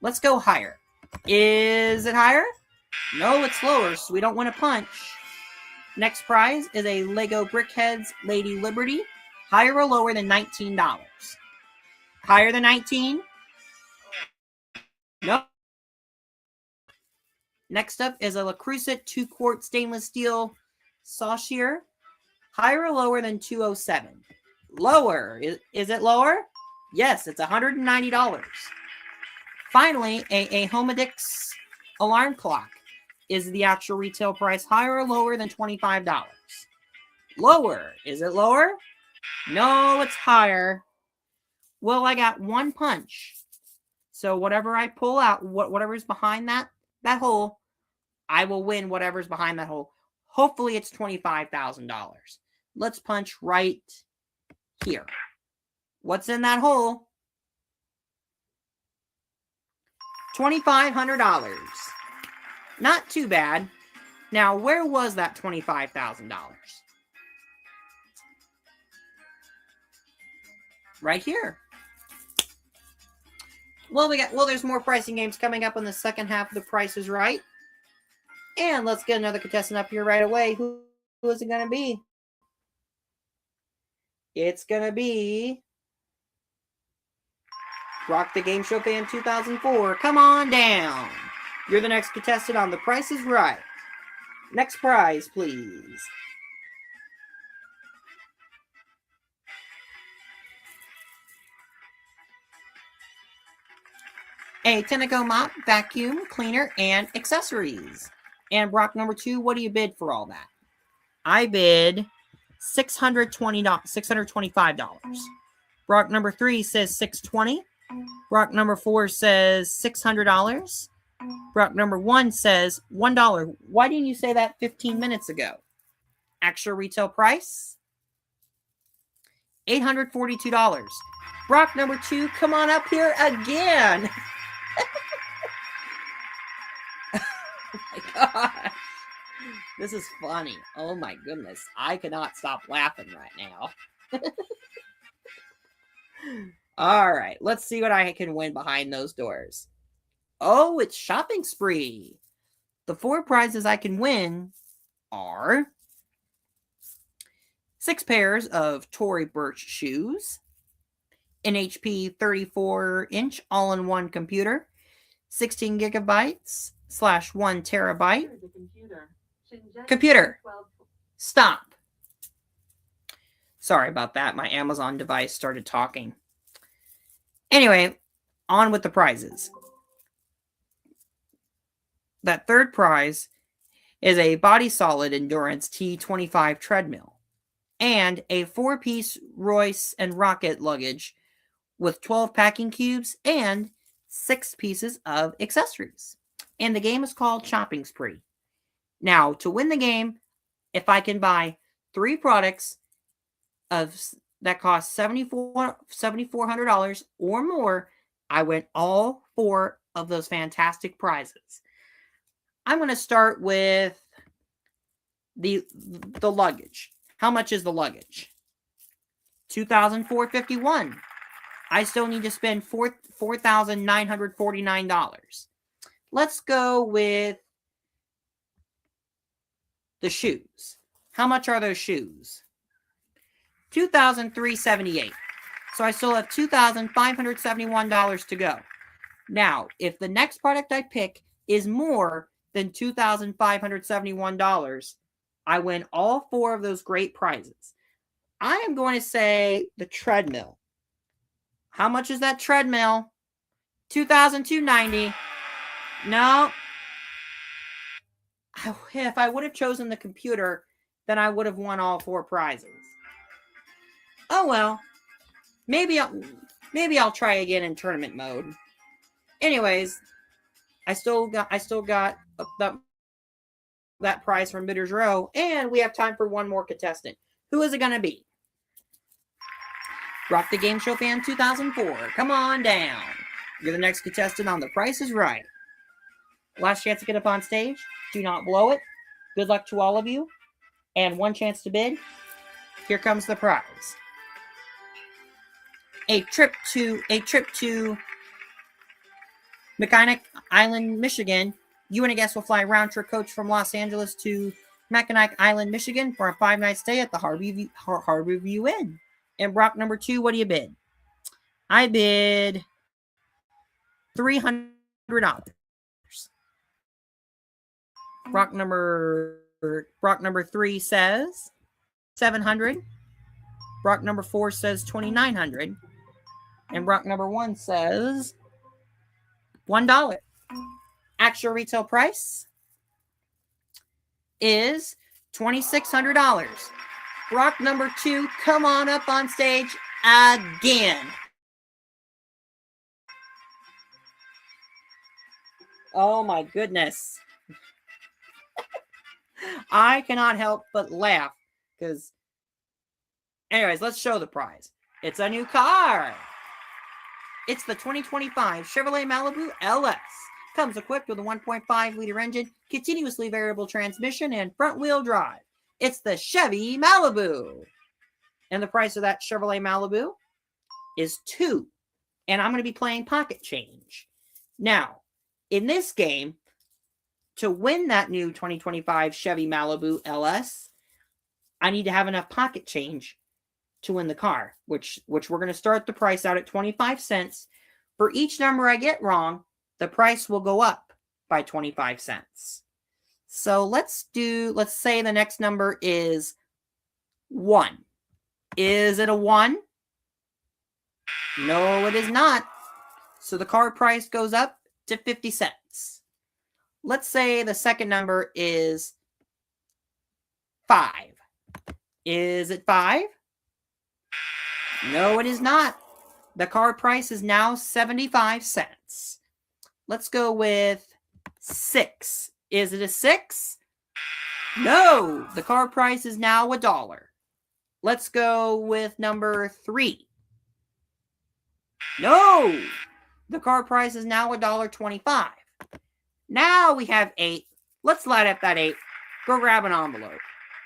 Let's go higher. Is it higher? No, it's lower, so we don't want to punch. Next prize is a Lego Brickheads Lady Liberty. Higher or lower than $19? Higher than 19? No. Next up is a La Creuset 2-quart stainless steel saucier. Higher or lower than $207? Lower. Is it lower? Yes, it's $190. Finally, a Homedix alarm clock. Is the actual retail price higher or lower than $25? Lower. Is it lower? No, it's higher. Well, I got 1 punch. So whatever I pull out, whatever's behind that hole, I will win whatever's behind that hole. Hopefully it's $25,000. Let's punch right here. What's in that hole? $2,500. Not too bad. Now, where was that $25,000? Right here. Well, there's more pricing games coming up in the second half of The Price is Right. And let's get another contestant up here right away. Who is it going to be? It's going to be Brock the Game Show Fan 2004. Come on down. You're the next contestant on The Price is Right. Next prize, please. A Tenneco mop, vacuum, cleaner, and accessories. And Brock number 2, what do you bid for all that? I bid $625. Brock number 3 says $620. Brock number 4 says $600. Brock number 1 says $1. Why didn't you say that 15 minutes ago? Actual retail price? $842. Brock number 2, come on up here again. Oh my gosh. This is funny. Oh my goodness. I cannot stop laughing right now. All right. Let's see what I can win behind those doors. Oh, it's Shopping Spree. The 4 prizes I can win are 6 pairs of Tory Burch shoes, an HP 34-inch all-in-one computer, 16 gigabytes / 1 terabyte. Computer, stop. Sorry about that. My Amazon device started talking. Anyway, on with the prizes. That 3rd prize is a Body Solid Endurance T25 treadmill and a 4-piece Royce and Rocket luggage with 12 packing cubes and 6 pieces of accessories. And the game is called Shopping Spree. Now, to win the game, if I can buy 3 products that cost $7,400 or more, I win all 4 of those fantastic prizes. I'm going to start with the luggage. How much is the luggage? $2,451. I still need to spend $4,949. Let's go with the shoes. How much are those shoes? $2,378. So I still have $2,571 to go. Now, if the next product I pick is more than $2,571, I win all 4 of those great prizes. I am going to say the treadmill. How much is that treadmill? $2,290. No. If I would have chosen the computer, then I would have won all 4 prizes. Oh well. Maybe I'll try again in tournament mode. Anyways, I still got that prize from Bidders Row, and we have time for one more contestant. Who is it going to be? Rock the Game Show Fan 2004. Come on down. You're the next contestant on The Price is Right. Last chance to get up on stage. Do not blow it. Good luck to all of you. And one chance to bid. Here comes the prize. A trip to Mackinac Island, Michigan. You and a guest will fly round trip coach from Los Angeles to Mackinac Island, Michigan for a 5-night stay at the Harborview Inn. And Brock number 2, what do you bid? I bid $300. Brock number 3 says $700. Brock number 4 says $2,900. And Brock number 1 says $1. Actual retail price is $2,600. Brock number 2, come on up on stage again. Oh my goodness. I cannot help but laugh because, anyways, let's show the prize. It's a new car. It's the 2025 Chevrolet Malibu LS. Comes equipped with a 1.5-liter engine, continuously variable transmission, and front-wheel drive. It's the Chevy Malibu. And the price of that Chevrolet Malibu is $2. And I'm going to be playing pocket change. Now, in this game, to win that new 2025 Chevy Malibu LS, I need to have enough pocket change to win the car, which we're going to start the price out at 25 cents. For each number I get wrong, the price will go up by 25 cents. So let's say the next number is 1. Is it a 1? No, it is not. So the car price goes up to 50 cents. Let's say the second number is 5. Is it 5? No, it is not. The car price is now 75 cents. Let's go with 6. Is it a 6? No, the car price is now $1. Let's go with number 3. No, the car price is now $1.25. Now we have 8. Let's light up that 8. Go grab an envelope.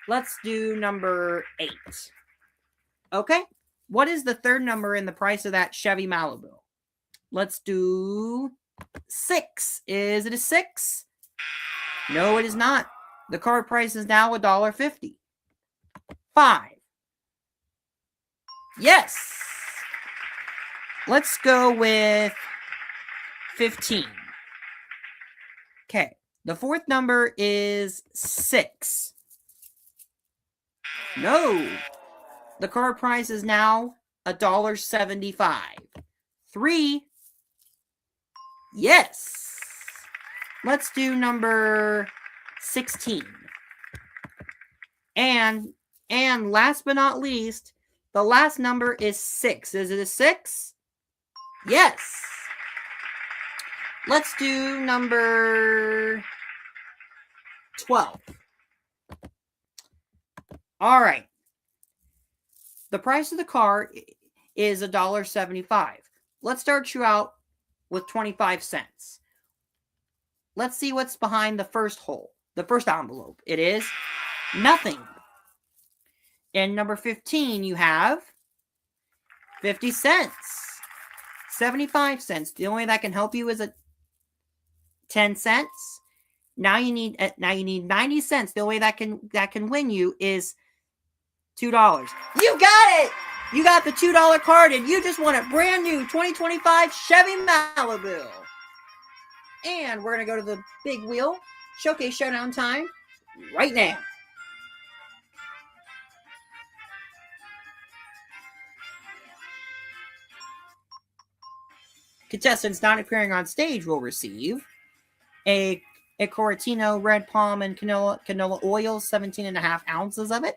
Let's do number 8. Okay. What is the third number in the price of that Chevy Malibu? Let's do 6. Is it a 6? No, it is not. The car price is now $1.50. 5. Yes. Let's go with 15. Okay. The fourth number is 6. No. The car price is now $1.75. 3. Yes. Let's do number 16. And last but not least, the last number is 6. Is it a 6? Yes. Let's do number 12. All right. The price of the car is $1.75. Let's start you out with 25 cents. Let's see what's behind the first hole, the first envelope. It is nothing. In number 15, you have 50 cents, 75 cents. The only that can help you is 10 cents. Now you need 90 cents. The only that can win you is $2. You got it. You got the $2 card, and you just won a brand new 2025 Chevy Malibu. And we're going to go to the big wheel showcase showdown time right now. Contestants not appearing on stage will receive a Coratino red palm and canola oil, 17.5 ounces of it.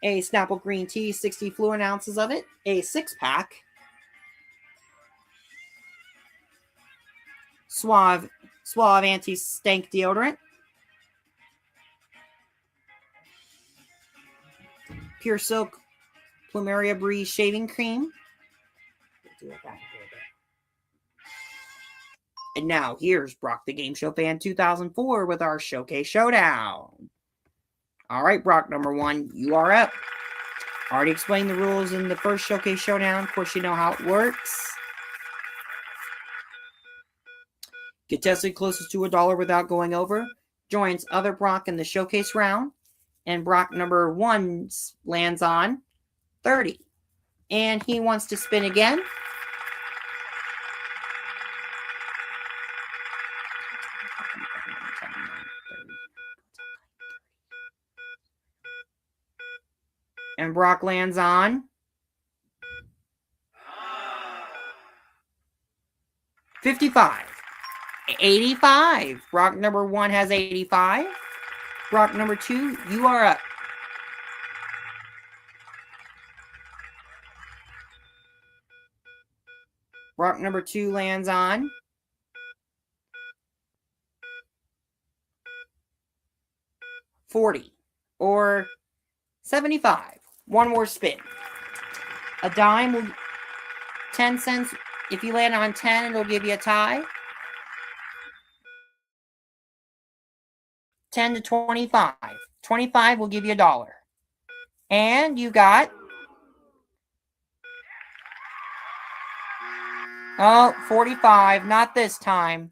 A Snapple green tea, 60 fluid ounces of it. A 6-pack. Suave anti-stank deodorant. Pure Silk Plumeria Breeze shaving cream. And now here's Brock the Game Show Fan 2004 with our Showcase Showdown. All right, Brock, number 1, you are up. Already explained the rules in the first Showcase Showdown. Of course, you know how it works. Contestant closest to $1 without going over joins other Brock in the Showcase round. And Brock number 1 lands on 30. And he wants to spin again. And Brock lands on 55. 85. Brock number 1 has 85. Brock number 2, you are up. Brock number 2 lands on 40 or 75. One more spin. A dime will 10 cents. If you land on 10, it'll give you a tie. 10 to 25. 25 will give you $1. And you got 45. Not this time.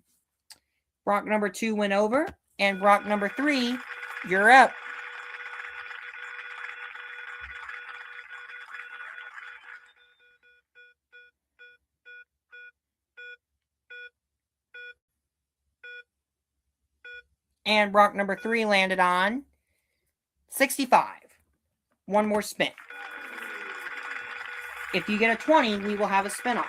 Brock number 2 went over. And Brock number 3, you're up. And Brock number 3 landed on 65. One more spin. If you get a 20, we will have a spin-off.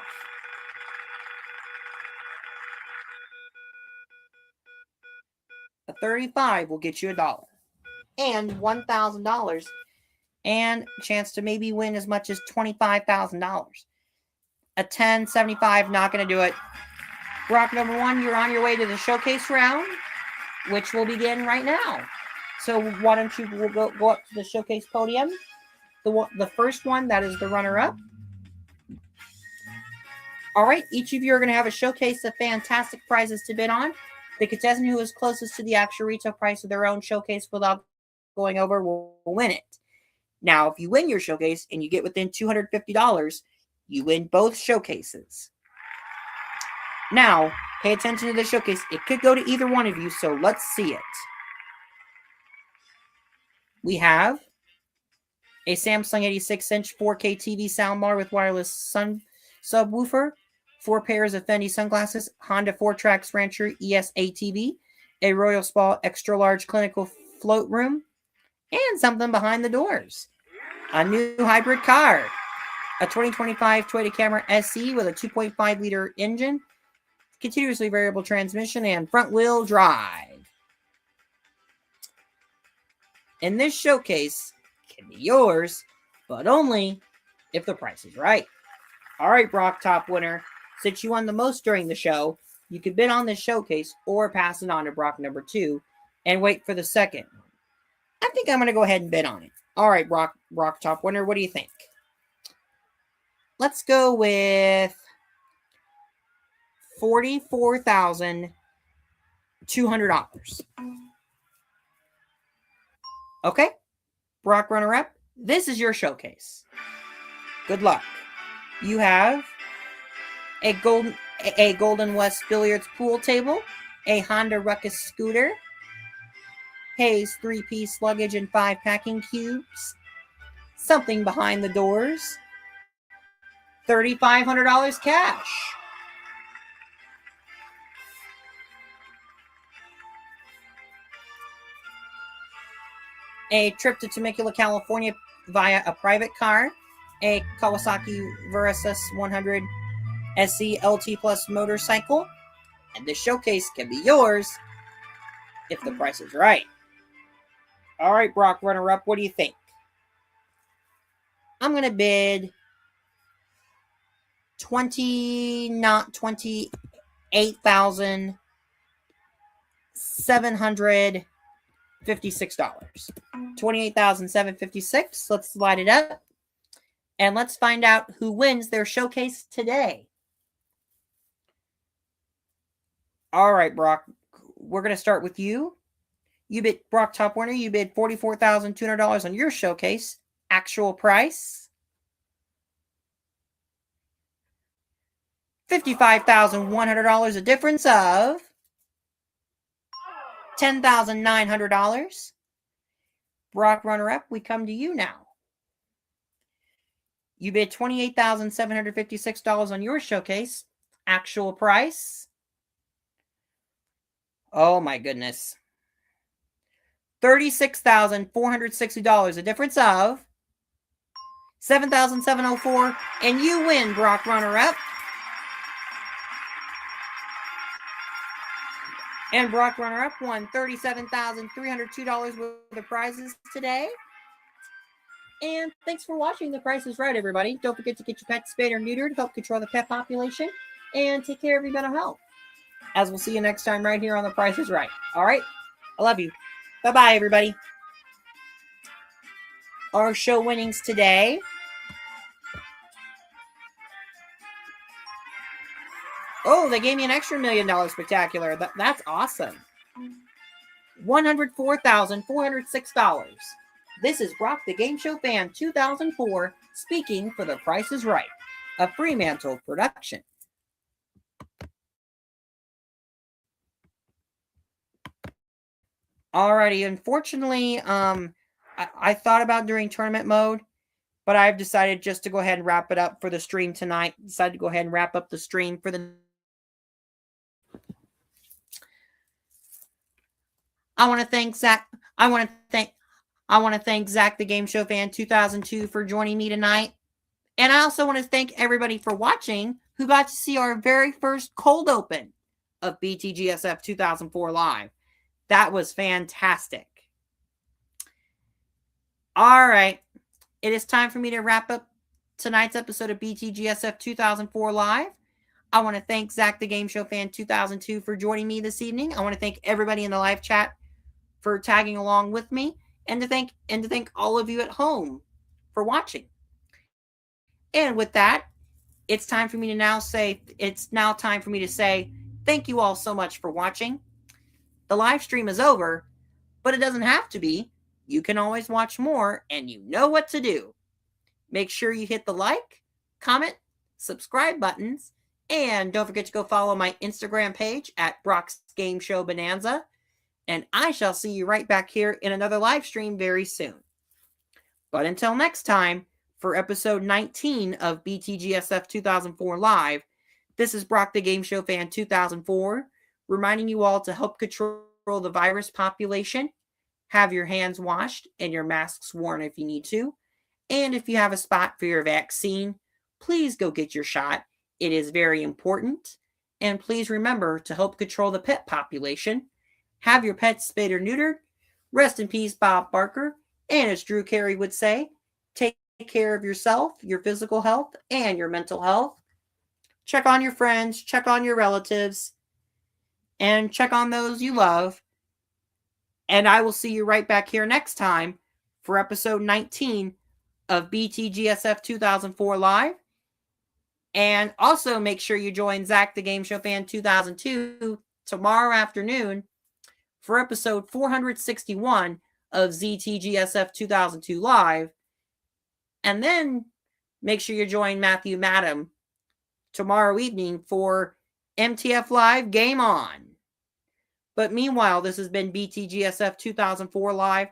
A 35 will get you $1. And $1,000. And a chance to maybe win as much as $25,000. A 10, 75, not going to do it. Brock number 1, you're on your way to the showcase round, which will begin right now. So why don't you go up to the showcase podium? The first one, that is the runner-up. All right, each of you are going to have a showcase of fantastic prizes to bid on. The contestant who is closest to the actual retail price of their own showcase without going over will win it. Now, if you win your showcase and you get within $250, you win both showcases. Now, pay attention to the showcase. It could go to either one of you, so let's see it. We have a Samsung 86-inch 4K TV soundbar with wireless subwoofer, 4 pairs of Fendi sunglasses, Honda 4-Trax Rancher ESA TV, a Royal Spa extra-large clinical float room, and something behind the doors. A new hybrid car, a 2025 Toyota Camry SE with a 2.5-liter engine, continuously variable transmission, and front-wheel drive. And this showcase can be yours, but only if the price is right. All right, Brock Top winner. Since you won the most during the show, you can bid on this showcase or pass it on to Brock number 2 and wait for the second. I think I'm going to go ahead and bid on it. All right, Rock Top winner, what do you think? Let's go with $44,200. Okay, Brock runner-up, this is your showcase. Good luck. You have a Golden West Billiards pool table, a Honda Ruckus scooter, Hayes 3-piece luggage and 5 packing cubes, something behind the doors, $3,500 cash. A trip to Temecula, California via a private car, a Kawasaki Versys 100 SC LT Plus motorcycle, and the showcase can be yours if the price is right. All right, Brock runner-up, what do you think? I'm going to bid $28,756. $28,756. Let's slide it up. And let's find out who wins their showcase today. All right, Brock. We're going to start with you. You bid, Brock Top winner, you bid $44,200 on your showcase. Actual price, $55,100, a difference of $10,900. Brock runner-up, we come to you now. You bid $28,756 on your showcase. Actual price, oh my goodness, $36,460, a difference of $7,704, and you win, Brock runner-up. And Brock runner-up won $37,302 worth of prizes today. And thanks for watching The Price is Right, everybody. Don't forget to get your pet spayed or neutered, help control the pet population, and take care of your mental health. As we'll see you next time right here on The Price is Right. All right? I love you. Bye-bye, everybody. Our show winnings today. Oh, they gave me an extra $1 million spectacular. That's awesome. $104,406. This is Brock the Game Show Fan 2004 speaking for The Price is Right, a Fremantle production. Alrighty, unfortunately, I thought about doing tournament mode, but I've decided just to go ahead and wrap it up for the stream tonight. Decided to go ahead and wrap up the stream for the. I want to thank Zach. I want to thank Zach the Game Show Fan 2002 for joining me tonight. And I also want to thank everybody for watching who got to see our very first cold open of BTGSF 2004 live. That was fantastic. All right. It is time for me to wrap up tonight's episode of BTGSF 2004 live. I want to thank Zach the Game Show Fan 2002 for joining me this evening. I want to thank everybody in the live chat for tagging along with me, and to thank all of you at home for watching. And with that, it's now time for me to say thank you all so much for watching. The live stream is over, but it doesn't have to be. You can always watch more, and you know what to do. Make sure you hit the like, comment, subscribe buttons, and don't forget to go follow my Instagram page at Brock's Game Show Bonanza. And I shall see you right back here in another live stream very soon. But until next time, for episode 19 of BTGSF 2004 Live, this is Brock the Game Show Fan 2004, reminding you all to help control the virus population, have your hands washed and your masks worn if you need to, and if you have a spot for your vaccine, please go get your shot. It is very important. And please remember to help control the pet population. Have your pets spayed or neutered. Rest in peace, Bob Barker. And as Drew Carey would say, take care of yourself, your physical health, and your mental health. Check on your friends, check on your relatives, and check on those you love. And I will see you right back here next time for episode 19 of BTGSF 2004 Live. And also make sure you join Zach the Game Show Fan 2002 tomorrow afternoon for episode 461 of ZTGSF 2002 Live. And then make sure you join Matthew Madam tomorrow evening for MTF Live Game On. But meanwhile, this has been BTGSF 2004 Live.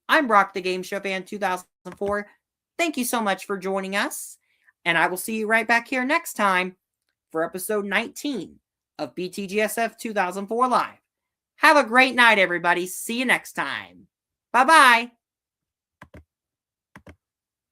I'm Brock the Game Show Fan 2004. Thank you so much for joining us. And I will see you right back here next time for episode 19 of BTGSF 2004 Live. Have a great night, everybody. See you next time. Bye-bye.